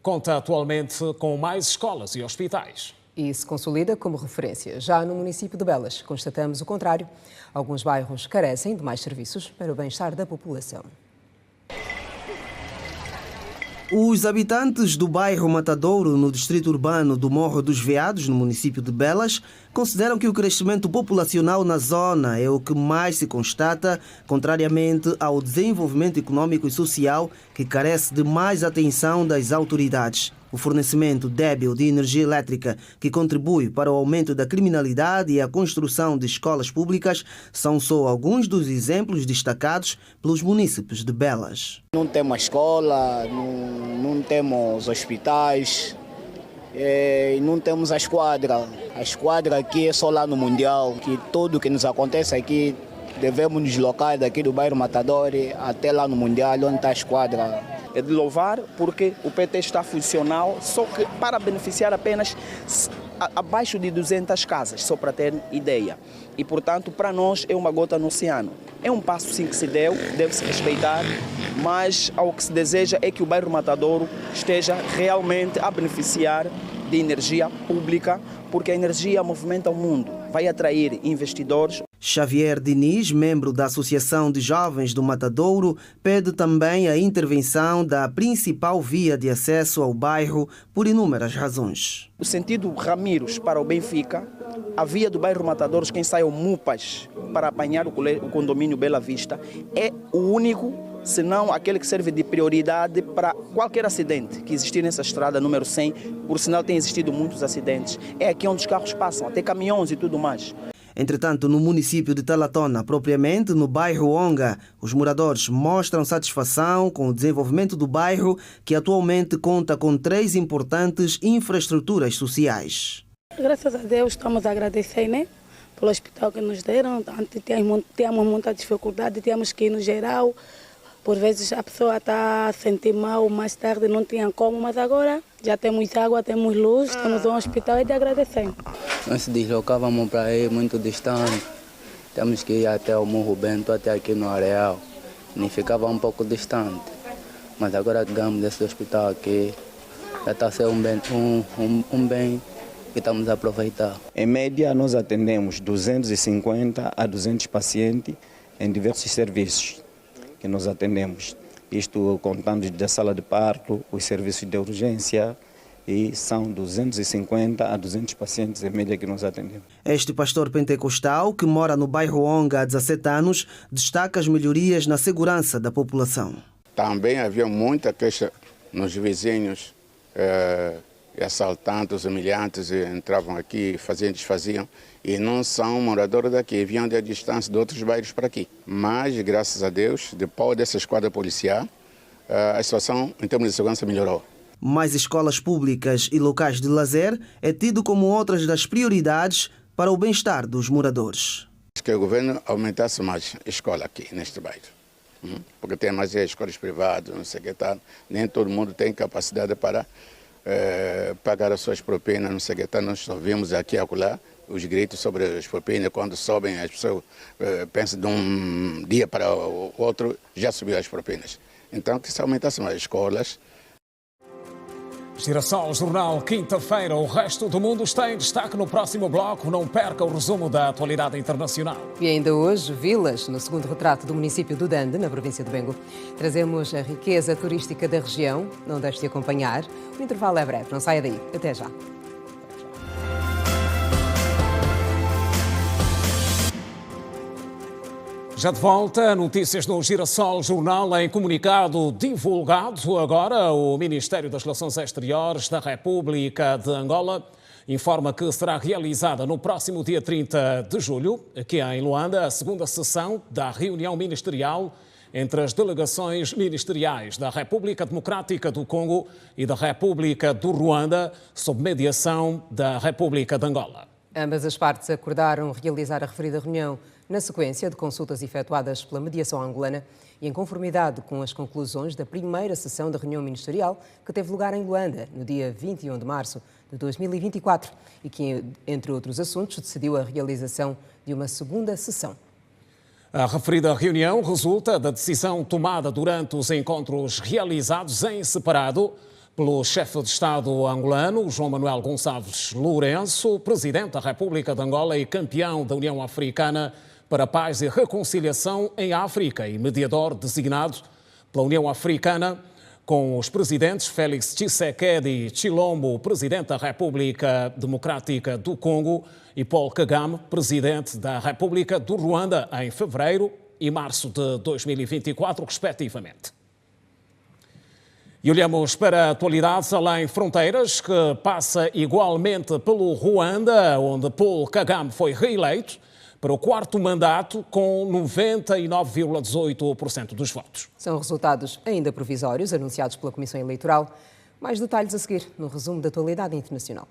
conta atualmente com mais escolas e hospitais. E se consolida como referência. Já no município de Belas, constatamos o contrário. Alguns bairros carecem de mais serviços para o bem-estar da população. Os habitantes do bairro Matadouro, no distrito urbano do Morro dos Veados, no município de Belas, consideram que o crescimento populacional na zona é o que mais se constata, contrariamente ao desenvolvimento econômico e social, que carece de mais atenção das autoridades. O fornecimento débil de energia elétrica, que contribui para o aumento da criminalidade e a construção de escolas públicas, são só alguns dos exemplos destacados pelos munícipes de Belas. Não temos escola, não temos hospitais, não temos a esquadra. A esquadra aqui é só lá no Mundial, que tudo que nos acontece aqui devemos nos deslocar daqui do bairro Matadouro até lá no Mundial, onde está a esquadra. É de louvar porque o PT está funcional, só que para beneficiar apenas abaixo de 200 casas, só para ter ideia. E, portanto, para nós é uma gota no oceano. É um passo sim que se deu, deve-se respeitar, mas ao que se deseja é que o bairro Matadouro esteja realmente a beneficiar de energia pública, porque a energia movimenta o mundo, vai atrair investidores. Xavier Diniz, membro da Associação de Jovens do Matadouro, pede também a intervenção da principal via de acesso ao bairro por inúmeras razões. O sentido Ramírez para o Benfica, a via do bairro Matadouros, quem sai ao Mupas para apanhar o condomínio Bela Vista, é o único, se não aquele que serve de prioridade para qualquer acidente que existir nessa estrada número 100, por sinal tem existido muitos acidentes. É aqui onde os carros passam, até caminhões e tudo mais. Entretanto, no município de Talatona, propriamente no bairro Onga, os moradores mostram satisfação com o desenvolvimento do bairro, que atualmente conta com 3 importantes infraestruturas sociais. Graças a Deus estamos a agradecer, né? Pelo hospital que nos deram. Antes tínhamos muita dificuldade, tínhamos que ir no geral. Por vezes a pessoa está a sentir mal, mais tarde não tinha como, mas agora já temos água, temos luz, temos um hospital e de agradecer. Nós se deslocávamos para ir muito distante, temos que ir até o Morro Bento, até aqui no Areal, e ficava um pouco distante. Mas agora que ganhamos esse hospital aqui, já está a ser um bem que estamos a aproveitar. Em média, nós atendemos 250 a 200 pacientes em diversos serviços que nós atendemos. Isto contando da sala de parto, os serviços de urgência, e são 250 a 200 pacientes em média que nós atendemos. Este pastor pentecostal, que mora no bairro Onga há 17 anos, destaca as melhorias na segurança da população. Também havia muita queixa nos vizinhos, assaltantes, humilhantes, entravam aqui, faziam, desfaziam, e não são moradores daqui, vinham de distância de outros bairros para aqui. Mas, graças a Deus, depois dessa esquadra policial, a situação em termos de segurança melhorou. Mais escolas públicas e locais de lazer é tido como outras das prioridades para o bem-estar dos moradores. Que o governo aumentasse mais a escola aqui, neste bairro. Porque tem mais escolas privadas, não sei o que tal. Nem todo mundo tem capacidade para pagar as suas propinas, não sei o que tal. Nós só vimos aqui e acolá os gritos sobre as propinas. Quando sobem, as pessoas pensam de um dia para o outro, já subiu as propinas. Então, que se aumentasse mais escolas. Girassol Jornal, quinta-feira. O resto do mundo está em destaque no próximo bloco. Não perca o resumo da atualidade internacional. E ainda hoje, Vilas, no segundo retrato do município do Dande, na província de Bengo. Trazemos a riqueza turística da região. Não deixe de acompanhar. O intervalo é breve. Não saia daí. Até já. Já de volta, notícias no Girassol Jornal. Em comunicado divulgado agora, o Ministério das Relações Exteriores da República de Angola informa que será realizada no próximo dia 30 de julho, aqui em Luanda, a segunda sessão da reunião ministerial entre as delegações ministeriais da República Democrática do Congo e da República do Ruanda, sob mediação da República de Angola. Ambas as partes acordaram realizar a referida reunião na sequência de consultas efetuadas pela mediação angolana e em conformidade com as conclusões da primeira sessão da reunião ministerial que teve lugar em Luanda, no dia 21 de março de 2024 e que, entre outros assuntos, decidiu a realização de uma segunda sessão. A referida reunião resulta da decisão tomada durante os encontros realizados em separado pelo chefe de Estado angolano, João Manuel Gonçalves Lourenço, presidente da República de Angola e campeão da União Africana para a Paz e Reconciliação em África e mediador designado pela União Africana, com os presidentes Félix Tshisekedi Tshilombo, presidente da República Democrática do Congo, e Paul Kagame, presidente da República do Ruanda, em fevereiro e março de 2024, respectivamente. E olhamos para a atualidade além fronteiras, que passa igualmente pelo Ruanda, onde Paul Kagame foi reeleito para o quarto mandato com 99,18% dos votos. São resultados ainda provisórios, anunciados pela Comissão Eleitoral. Mais detalhes a seguir no resumo da atualidade internacional.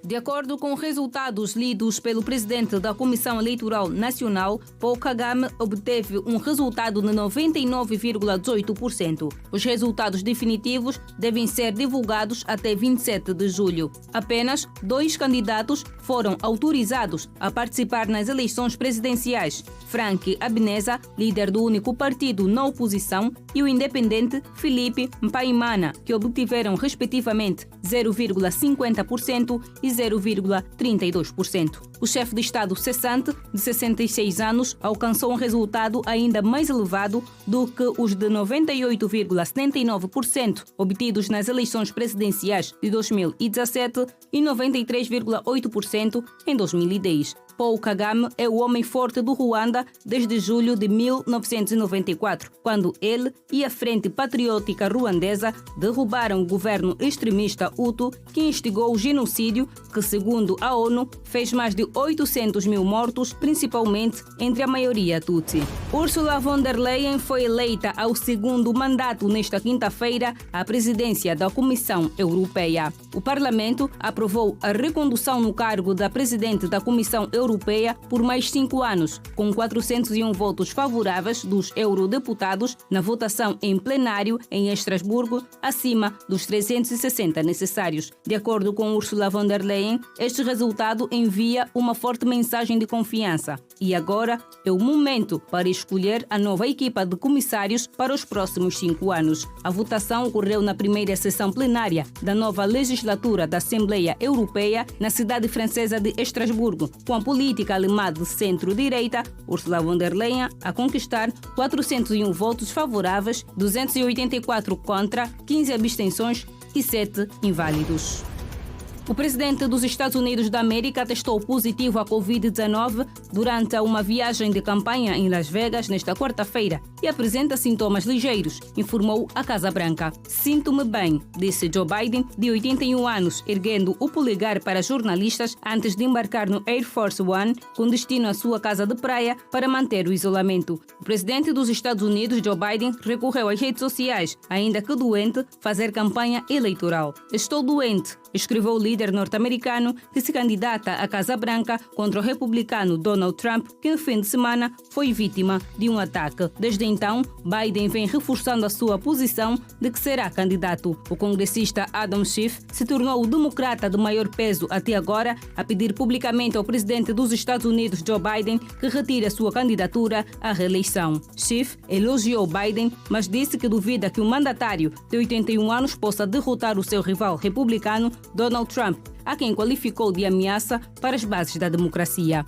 De acordo com resultados lidos pelo presidente da Comissão Eleitoral Nacional, Paul Kagame obteve um resultado de 99,18%. Os resultados definitivos devem ser divulgados até 27 de julho. Apenas 2 candidatos foram autorizados a participar nas eleições presidenciais: Frank Abineza, líder do único partido na oposição, e o independente Filipe Mpaimana, que obtiveram respectivamente 0,50% e 0,32%. O chefe de Estado cessante, de 66 anos, alcançou um resultado ainda mais elevado do que os de 98,79% obtidos nas eleições presidenciais de 2017 e 93,8% em 2010. Paul Kagame é o homem forte do Ruanda desde julho de 1994, quando ele e a Frente Patriótica Ruandesa derrubaram o governo extremista Hutu que instigou o genocídio que, segundo a ONU, fez mais de 800 mil mortos, principalmente entre a maioria Tutsi. Ursula von der Leyen foi eleita ao segundo mandato nesta quinta-feira à presidência da Comissão Europeia. O Parlamento aprovou a recondução no cargo da presidente da Comissão Europeia por mais 5 anos, com 401 votos favoráveis dos eurodeputados na votação em plenário em Estrasburgo, acima dos 360 necessários. De acordo com Ursula von der Leyen, este resultado envia uma forte mensagem de confiança. E agora é o momento para escolher a nova equipa de comissários para os próximos 5 anos. A votação ocorreu na primeira sessão plenária da nova legislatura da Assembleia Europeia na cidade francesa de Estrasburgo, com a política alemã de centro-direita, Ursula von der Leyen, a conquistar 401 votos favoráveis, 284 contra, 15 abstenções e 7 inválidos. O presidente dos Estados Unidos da América testou positivo à Covid-19 durante uma viagem de campanha em Las Vegas nesta quarta-feira e apresenta sintomas ligeiros, informou a Casa Branca. "Sinto-me bem", disse Joe Biden, de 81 anos, erguendo o polegar para jornalistas antes de embarcar no Air Force One, com destino à sua casa de praia, para manter o isolamento. O presidente dos Estados Unidos, Joe Biden, recorreu às redes sociais, ainda que doente, fazer campanha eleitoral. "Estou doente", escreveu o líder norte-americano que se candidata à Casa Branca contra o republicano Donald Trump, que no fim de semana foi vítima de um ataque. Desde então, Biden vem reforçando a sua posição de que será candidato. O congressista Adam Schiff se tornou o democrata de maior peso até agora a pedir publicamente ao presidente dos Estados Unidos, Joe Biden, que retire a sua candidatura à reeleição. Schiff elogiou Biden, mas disse que duvida que o mandatário de 81 anos possa derrotar o seu rival republicano, Donald Trump, a quem qualificou de ameaça para as bases da democracia.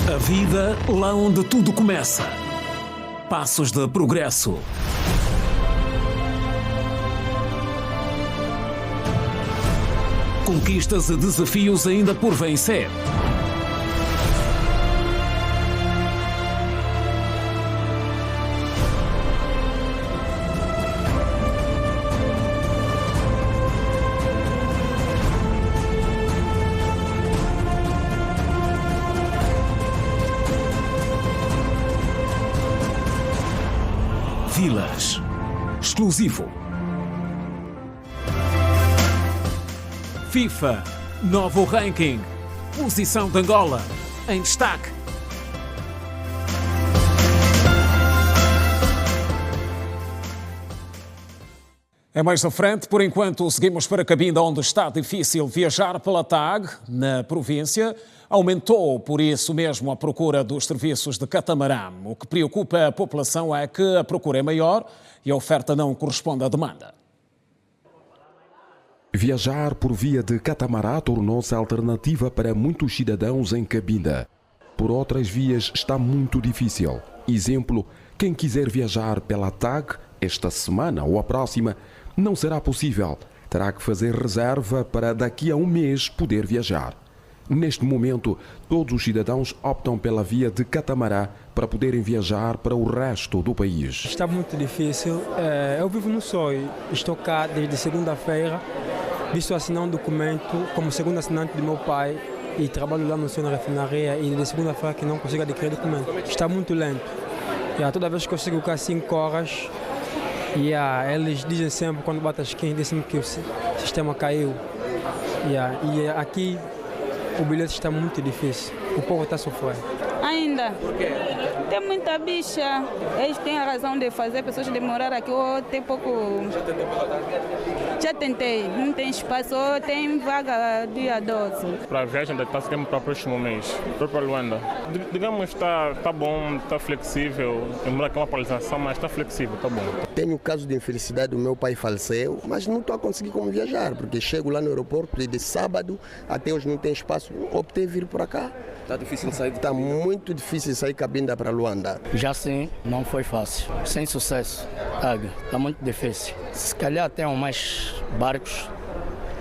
A vida lá onde tudo começa. Passos de progresso. Conquistas e desafios ainda por vencer. Vilas. Exclusivo. FIFA. Novo ranking. Posição de Angola. Em destaque. É mais à frente, por enquanto seguimos para Cabinda, onde está difícil viajar pela TAG, na província. Aumentou, por isso mesmo, a procura dos serviços de catamarã. O que preocupa a população é que a procura é maior e a oferta não corresponde à demanda. Viajar por via de catamarã tornou-se alternativa para muitos cidadãos em Cabinda. Por outras vias está muito difícil. Exemplo, quem quiser viajar pela TAG esta semana ou a próxima, não será possível. Terá que fazer reserva para daqui a um mês poder viajar. Neste momento, todos os cidadãos optam pela via de catamarã para poderem viajar para o resto do país. Está muito difícil. Eu vivo no Soi. Estou cá desde segunda-feira. Visto assinar um documento como segundo assinante do meu pai e trabalho lá no Soi na refinaria e desde segunda-feira que não consigo adquirir documento. Está muito lento. Toda vez que eu chego cá 5 horas, eles dizem sempre, quando bate as 15, dizem que o sistema caiu. E aqui o bilhete está muito difícil. O povo está sofrendo. Ainda. Por quê? Tem muita bicha. Eles têm a razão de fazer pessoas demorar aqui ou tem pouco. Já tentou pela Já tentei. Não tem espaço, tem vaga dia 12. Para a viagem está sempre para o próximo mês. Para Luanda. Digamos, está bom, está flexível. Embora que é uma paralisação, mas está flexível, está bom. Tenho o caso de infelicidade, o meu pai faleceu, mas não estou a conseguir como viajar, porque chego lá no aeroporto e de sábado até hoje não tem espaço. Optei vir por cá. Está difícil sair? Está muito difícil sair Cabinda para Luanda. Já sim, não foi fácil. Sem sucesso. Está muito difícil. Se calhar tem mais barcos,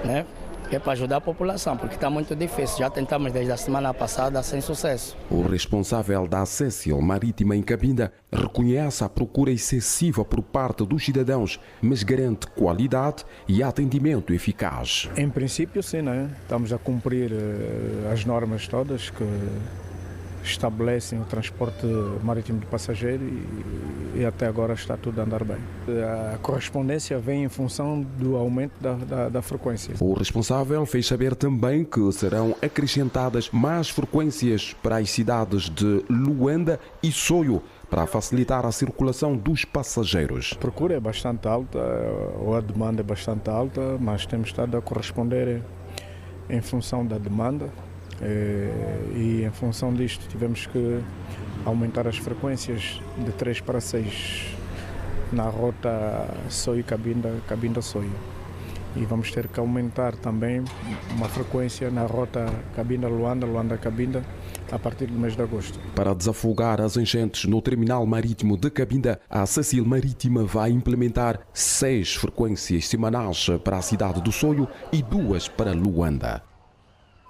né? É para ajudar a população, porque está muito difícil. Já tentamos desde a semana passada sem sucesso. O responsável da Cecil Marítima em Cabinda reconhece a procura excessiva por parte dos cidadãos, mas garante qualidade e atendimento eficaz. Em princípio, sim, né? Estamos a cumprir as normas todas que estabelecem o transporte marítimo de passageiro e até agora está tudo a andar bem. A correspondência vem em função do aumento da frequência. O responsável fez saber também que serão acrescentadas mais frequências para as cidades de Luanda e Soio para facilitar a circulação dos passageiros. A procura é bastante alta, ou a demanda é bastante alta, mas temos estado a corresponder em função da demanda. E em função disto tivemos que aumentar as frequências de 3 para 6 na rota Soio-Cabinda, Cabinda-Soio. E vamos ter que aumentar também uma frequência na rota Cabinda-Luanda, Luanda-Cabinda, a partir do mês de agosto. Para desafogar as enchentes no terminal marítimo de Cabinda, a Cecil Marítima vai implementar 6 frequências semanais para a cidade do Soio e 2 para Luanda.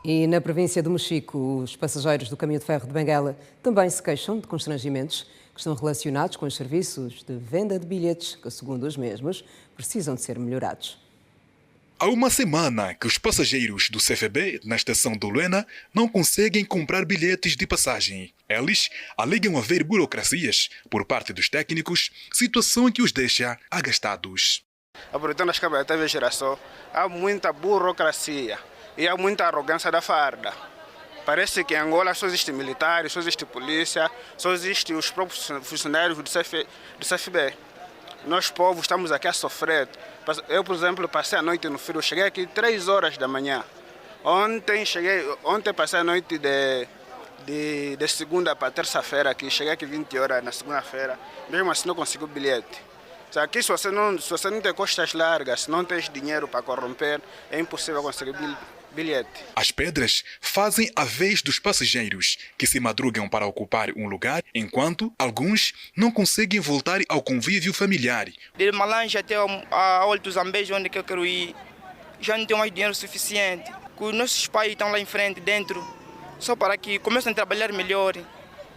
E na província do Mochico, os passageiros do caminho de ferro de Benguela também se queixam de constrangimentos que estão relacionados com os serviços de venda de bilhetes, que, segundo os mesmos, precisam de ser melhorados. Há uma semana que os passageiros do CFB, na estação do Luena, não conseguem comprar bilhetes de passagem. Eles alegam haver burocracias por parte dos técnicos, situação que os deixa agastados. Aproveitando as câmaras da TV Geração, há muita burocracia. E há muita arrogância da farda. Parece que em Angola só existe militares, só existe polícia, só existem os próprios funcionários do CFB. Nós, povos, estamos aqui a sofrer. Eu, por exemplo, passei a noite no frio, cheguei aqui 3 horas da manhã. Ontem passei a noite de segunda para terça-feira aqui, cheguei aqui 20 horas na segunda-feira, mesmo assim não consigo bilhete. Aqui, se você não tem costas largas, se não tens dinheiro para corromper, é impossível conseguir bilhete. As pedras fazem a vez dos passageiros que se madrugam para ocupar um lugar, enquanto alguns não conseguem voltar ao convívio familiar. De Malange até a Olho do Zambéjo, onde eu quero ir, já não tenho mais dinheiro suficiente. Os nossos pais estão lá em frente, dentro, só para que comecem a trabalhar melhor,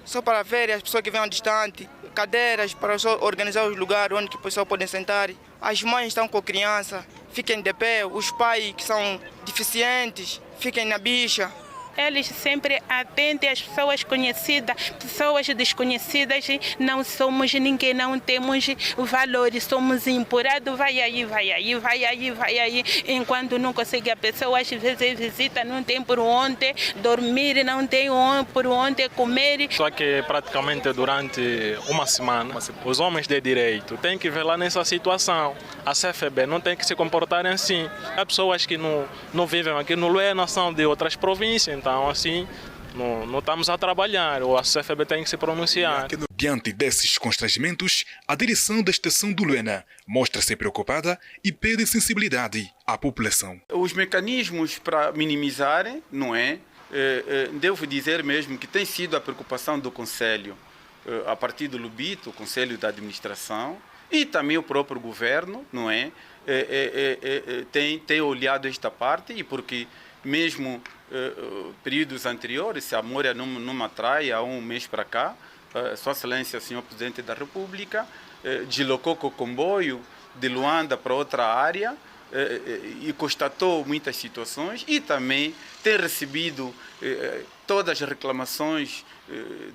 só para ver as pessoas que vêm distante, cadeiras para só organizar os lugares onde as pessoas podem sentar. As mães estão com a criança, fiquem de pé. Os pais que são deficientes, fiquem na bicha. Eles sempre atendem as pessoas conhecidas, pessoas desconhecidas. Não somos ninguém, não temos valores, somos empurrados. Vai aí, vai aí, vai aí, vai aí. Enquanto não consegue a pessoa, às vezes visita, não tem por onde dormir, não tem por onde comer. Só que praticamente durante uma semana, os homens de direito têm que ver lá nessa situação. A CFB não tem que se comportar assim. Há pessoas que não vivem aqui no Luena, são de outras províncias. Então, assim, não estamos a trabalhar, ou a CFB tem que se pronunciar. Diante desses constrangimentos, a direção da estação do Luena mostra-se preocupada e pede sensibilidade à população. Os mecanismos para minimizarem, não é? Devo dizer mesmo que tem sido a preocupação do Conselho, a partir do Lubito, o Conselho da Administração, e também o próprio governo, não é? Tem olhado esta parte, e porque mesmo períodos anteriores, se a memória não me atrai, há um mês para cá, Sua Excelência, Senhor Presidente da República, deslocou o comboio de Luanda para outra área e constatou muitas situações e também tem recebido todas as reclamações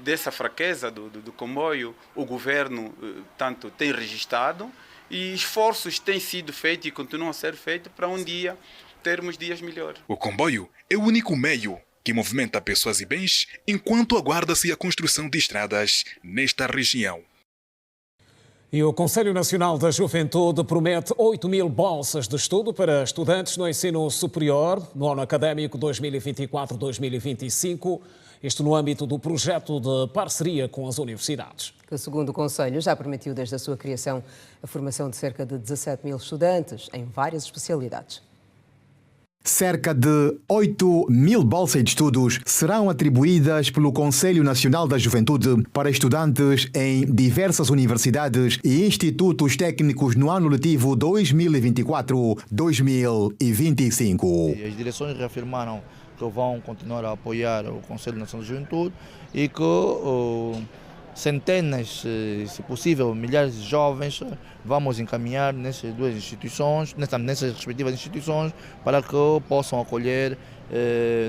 dessa fraqueza do comboio. O governo tanto tem registrado e esforços têm sido feitos e continuam a ser feitos para um dia termos dias melhores. O comboio é o único meio que movimenta pessoas e bens enquanto aguarda-se a construção de estradas nesta região. E o Conselho Nacional da Juventude promete 8.000 bolsas de estudo para estudantes no ensino superior no ano académico 2024-2025, isto no âmbito do projeto de parceria com as universidades. Que, segundo o Conselho, já permitiu desde a sua criação a formação de cerca de 17.000 estudantes em várias especialidades. Cerca de 8.000 bolsas de estudos serão atribuídas pelo Conselho Nacional da Juventude para estudantes em diversas universidades e institutos técnicos no ano letivo 2024-2025. As direções reafirmaram que vão continuar a apoiar o Conselho Nacional da Juventude e que centenas, se possível, milhares de jovens vamos encaminhar nessas duas instituições, nessas respectivas instituições, para que possam acolher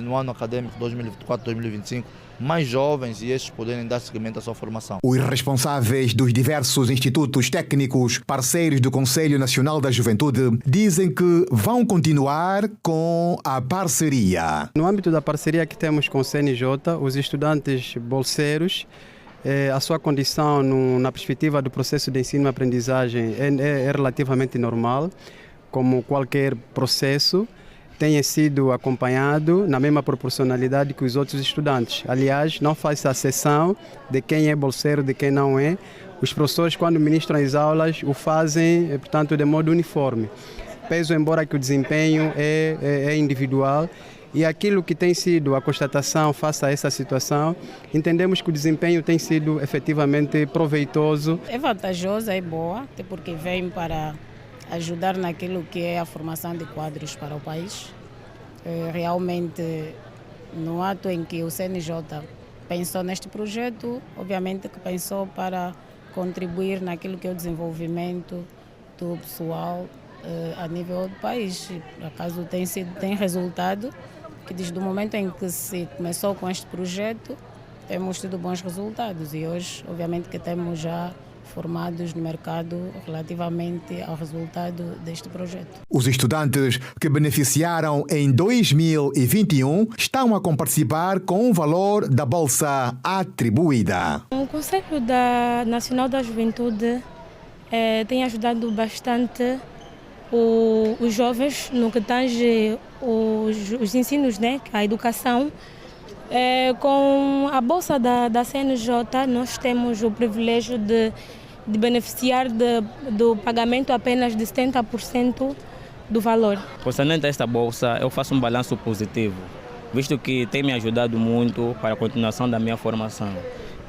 no ano acadêmico 2024-2025 mais jovens e estes poderem dar seguimento à sua formação. Os responsáveis dos diversos institutos técnicos parceiros do Conselho Nacional da Juventude dizem que vão continuar com a parceria. No âmbito da parceria que temos com o CNJ, os estudantes bolseiros, a sua condição na perspectiva do processo de ensino e aprendizagem é relativamente normal, como qualquer processo, tenha sido acompanhado na mesma proporcionalidade que os outros estudantes. Aliás, não faz exceção de quem é bolseiro, de quem não é. Os professores, quando ministram as aulas, o fazem, portanto, de modo uniforme. Peso, embora que o desempenho é individual, e aquilo que tem sido a constatação face a essa situação, entendemos que o desempenho tem sido efetivamente proveitoso. É vantajosa, é boa, até porque vem para ajudar naquilo que é a formação de quadros para o país. Realmente, no ato em que o CNJ pensou neste projeto, obviamente que pensou para contribuir naquilo que é o desenvolvimento do pessoal a nível do país. Por acaso tem resultado, que desde o momento em que se começou com este projeto, temos tido bons resultados e hoje, obviamente, que temos já formados no mercado relativamente ao resultado deste projeto. Os estudantes que beneficiaram em 2021 estão a comparticipar com o valor da bolsa atribuída. O Conselho Nacional da Juventude tem ajudado bastante os jovens no que tange os ensinos, né, a educação. Com a bolsa da CNJ, nós temos o privilégio de beneficiar do pagamento apenas de 70% do valor. Concernente a esta bolsa, eu faço um balanço positivo, visto que tem me ajudado muito para a continuação da minha formação.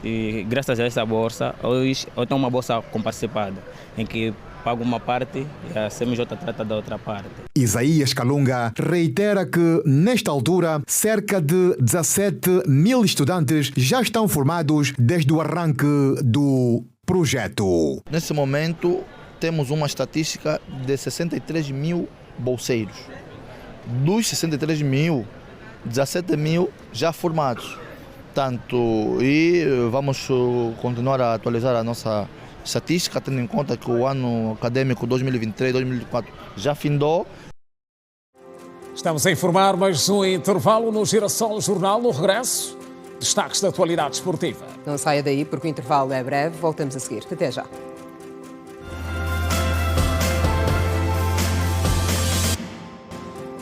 E graças a essa bolsa, hoje eu tenho uma bolsa comparticipada, em que pago uma parte e a CMJ trata da outra parte. Isaías Kalunga reitera que, nesta altura, cerca de 17.000 estudantes já estão formados desde o arranque do projeto. Nesse momento, temos uma estatística de 63.000 bolseiros. Dos 63.000, 17.000 já formados. E vamos continuar a atualizar a nossa estatística, tendo em conta que o ano acadêmico 2023-2024 já findou. Estamos a informar mais um intervalo no Girassol Jornal. No regresso, destaques da atualidade esportiva. Não saia daí porque o intervalo é breve. Voltamos a seguir. Até já.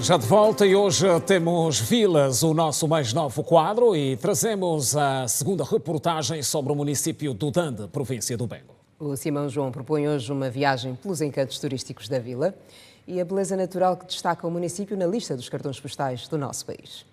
Já de volta e hoje temos Vilas, o nosso mais novo quadro, e trazemos a segunda reportagem sobre o município do Dande, província do Bengo. O Simão João propõe hoje uma viagem pelos encantos turísticos da vila e a beleza natural que destaca o município na lista dos cartões postais do nosso país.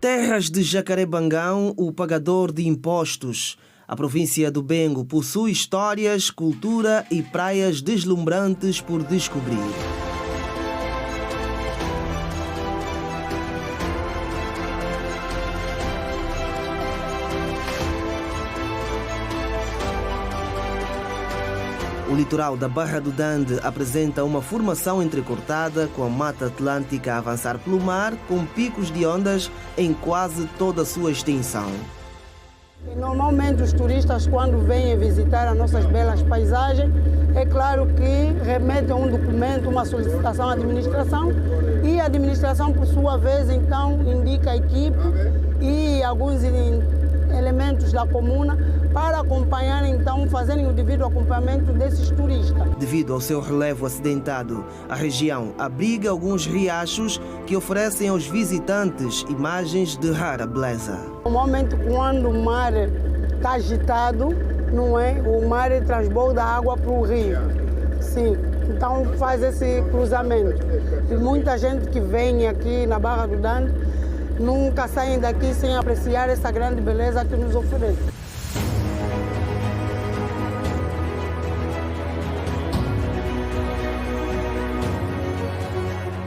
Terras de Jacarebangão, o pagador de impostos. A província do Bengo possui histórias, cultura e praias deslumbrantes por descobrir. O litoral da Barra do Dande apresenta uma formação entrecortada com a Mata Atlântica a avançar pelo mar, com picos de ondas em quase toda a sua extensão. Normalmente os turistas, quando vêm visitar as nossas belas paisagens, é claro que remetem a um documento, uma solicitação à administração, e a administração, por sua vez, então indica a equipe e alguns elementos da comuna para acompanhar, então, fazerem o devido acompanhamento desses turistas. Devido ao seu relevo acidentado, a região abriga alguns riachos que oferecem aos visitantes imagens de rara beleza. Normalmente, quando o mar está agitado, não é? O mar transborda a água para o rio. Sim, então faz esse cruzamento. E muita gente que vem aqui na Barra do Dande nunca saem daqui sem apreciar essa grande beleza que nos oferece.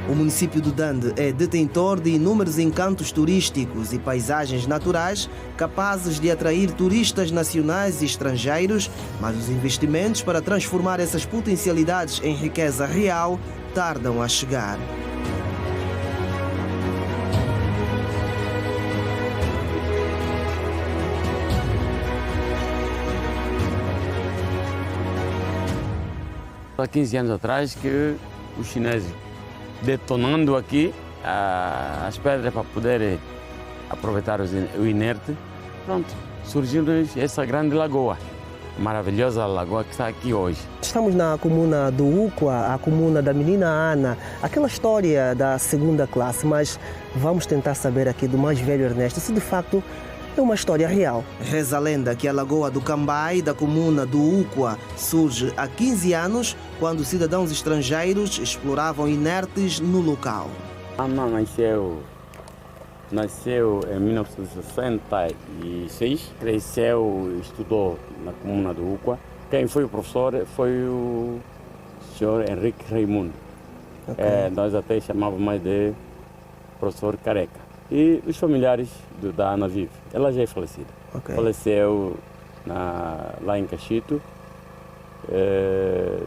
O município do Dande é detentor de inúmeros encantos turísticos e paisagens naturais capazes de atrair turistas nacionais e estrangeiros, mas os investimentos para transformar essas potencialidades em riqueza real tardam a chegar. Há 15 anos atrás que os chineses, detonando aqui as pedras para poder aproveitar o inerte, pronto, surgiu essa grande lagoa, maravilhosa lagoa que está aqui hoje. Estamos na comuna do Uqua, a comuna da menina Ana, aquela história da segunda classe, mas vamos tentar saber aqui do mais velho Ernesto se de facto é uma história real. Reza a lenda que a Lagoa do Cambai, da comuna do Uqua, surge há 15 anos, quando cidadãos estrangeiros exploravam inertes no local. A mãe nasceu em 1966, cresceu, estudou na comuna do Uqua. Quem foi o professor foi o senhor Henrique Raimundo. Okay. Nós até chamávamos mais de professor Careca. E os familiares da Ana Vive, ela já é falecida. Okay. Faleceu lá em Cachito,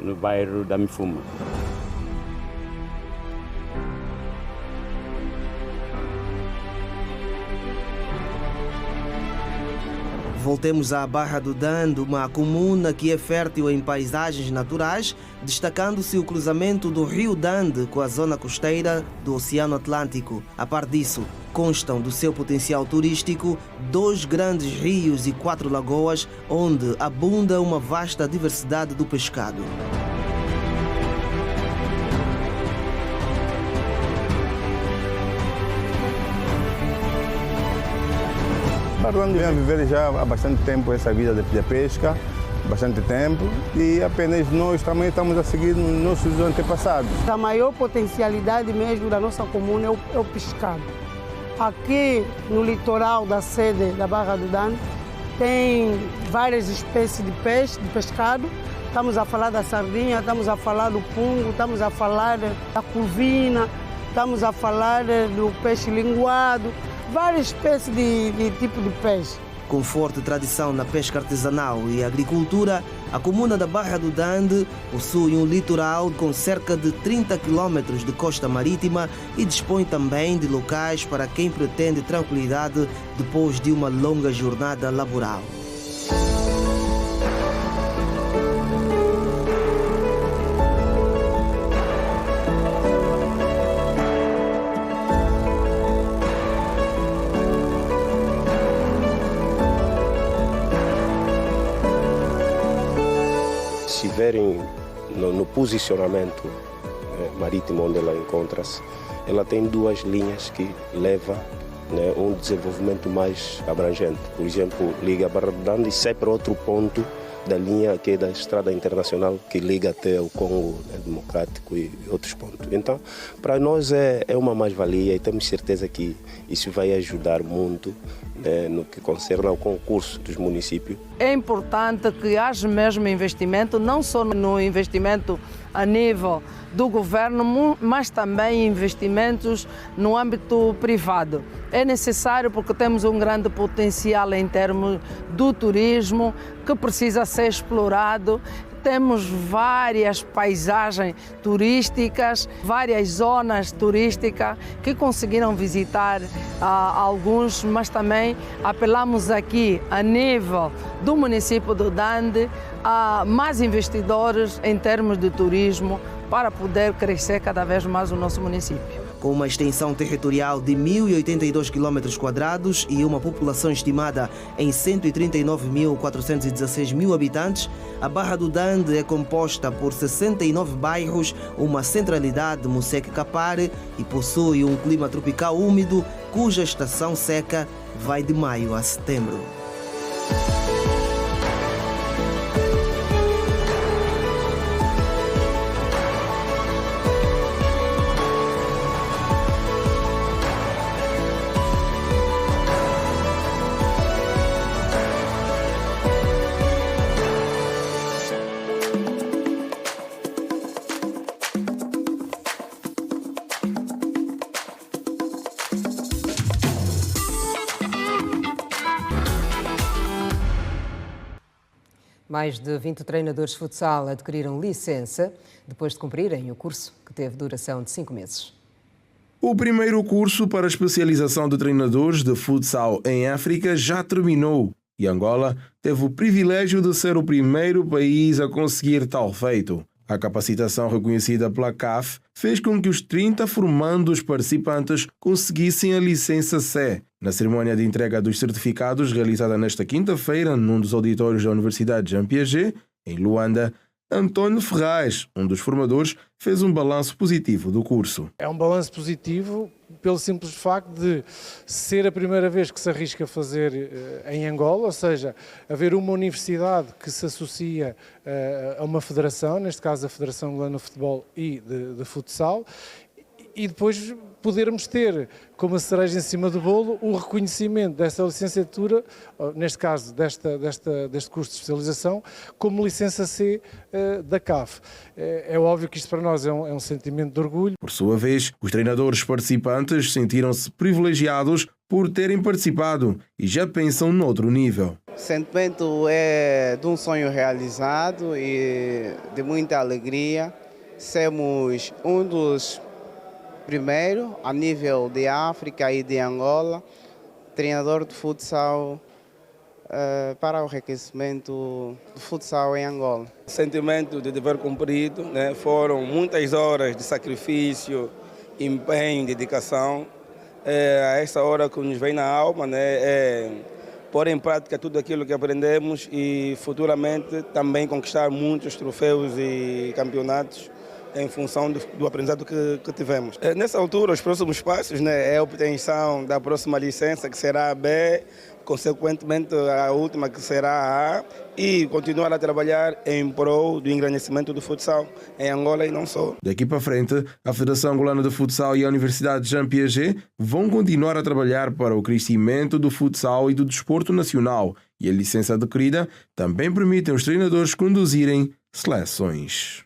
no bairro da Mifuma. Voltemos à Barra do Dande, uma comuna que é fértil em paisagens naturais, destacando-se o cruzamento do Rio Dande com a zona costeira do Oceano Atlântico. A par disso, constam do seu potencial turístico 2 grandes rios e 4 lagoas, onde abunda uma vasta diversidade do pescado. Venho a viver já há bastante tempo essa vida de pesca, bastante tempo, e apenas nós também estamos a seguir nossos antepassados. A maior potencialidade mesmo da nossa comuna é o pescado. Aqui no litoral da sede da Barra do Dande tem várias espécies de peixe, de pescado. Estamos a falar da sardinha, estamos a falar do pungo, estamos a falar da curvina, estamos a falar do peixe linguado. Várias espécies de tipo de peixe. Com forte tradição na pesca artesanal e agricultura, a comuna da Barra do Dande possui um litoral com cerca de 30 quilômetros de costa marítima e dispõe também de locais para quem pretende tranquilidade depois de uma longa jornada laboral. Se verem no posicionamento marítimo onde ela encontra-se, ela tem 2 linhas que levam um desenvolvimento mais abrangente. Por exemplo, liga a Barra do Dande e sai para outro ponto da linha que é da Estrada Internacional, que liga até o Congo Democrático e outros pontos. Então, para nós é uma mais-valia e temos certeza que isso vai ajudar muito no que concerne ao concurso dos municípios. É importante que haja mesmo investimento, não só no investimento a nível do governo, mas também investimentos no âmbito privado. É necessário porque temos um grande potencial em termos do turismo que precisa ser explorado. Temos várias paisagens turísticas, várias zonas turísticas que conseguiram visitar alguns, mas também apelamos aqui a nível do município do Dande a mais investidores em termos de turismo para poder crescer cada vez mais o nosso município. com uma extensão territorial de 1.082 km² e uma população estimada em 139.416 habitantes, a Barra do Dande é composta por 69 bairros, uma centralidade, Moseque Kapare, e possui um clima tropical úmido, cuja estação seca vai de maio a setembro. Mais de 20 treinadores de futsal adquiriram licença depois de cumprirem o curso, que teve duração de 5 meses. O primeiro curso para a especialização de treinadores de futsal em África já terminou e Angola teve o privilégio de ser o primeiro país a conseguir tal feito. A capacitação reconhecida pela CAF fez com que os 30 formandos participantes conseguissem a licença C. Na cerimónia de entrega dos certificados, realizada nesta quinta-feira num dos auditórios da Universidade Jean Piaget, em Luanda, António Ferraz, um dos formadores, fez um balanço positivo do curso. É um balanço positivo pelo simples facto de ser a primeira vez que se arrisca a fazer em Angola, ou seja, haver uma universidade que se associa a uma federação, neste caso a Federação Angolana de Futebol e de Futsal, e depois podermos ter, como a cereja em cima do bolo, o reconhecimento dessa licenciatura, neste caso deste curso de especialização, como licença C da CAF. É óbvio que isto para nós é um sentimento de orgulho. Por sua vez, os treinadores participantes sentiram-se privilegiados por terem participado e já pensam noutro nível. O sentimento é de um sonho realizado e de muita alegria. Sermos um dos primeiros a nível de África e de Angola, treinador de futsal para o enriquecimento do futsal em Angola. Sentimento de dever cumprido, né? Foram muitas horas de sacrifício, empenho, dedicação. A essa hora que nos vem na alma, né? Pôr em prática tudo aquilo que aprendemos e futuramente também conquistar muitos troféus e campeonatos em função do aprendizado que tivemos. Nessa altura, os próximos passos, né, é a obtenção da próxima licença, que será a B, consequentemente a última, que será a A, e continuar a trabalhar em prol do engrandecimento do futsal em Angola e não só. Daqui para frente, a Federação Angolana de Futsal e a Universidade Jean Piaget vão continuar a trabalhar para o crescimento do futsal e do desporto nacional, e a licença adquirida também permite aos treinadores conduzirem seleções.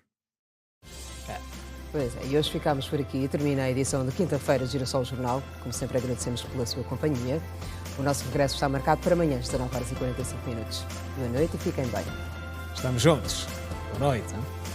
Pois é, e hoje ficamos por aqui e termina a edição de quinta-feira de Girassol Jornal. Como sempre, agradecemos pela sua companhia. O nosso regresso está marcado para amanhã, às 19h45. Boa noite e fiquem bem. Estamos juntos. Boa noite. Hein?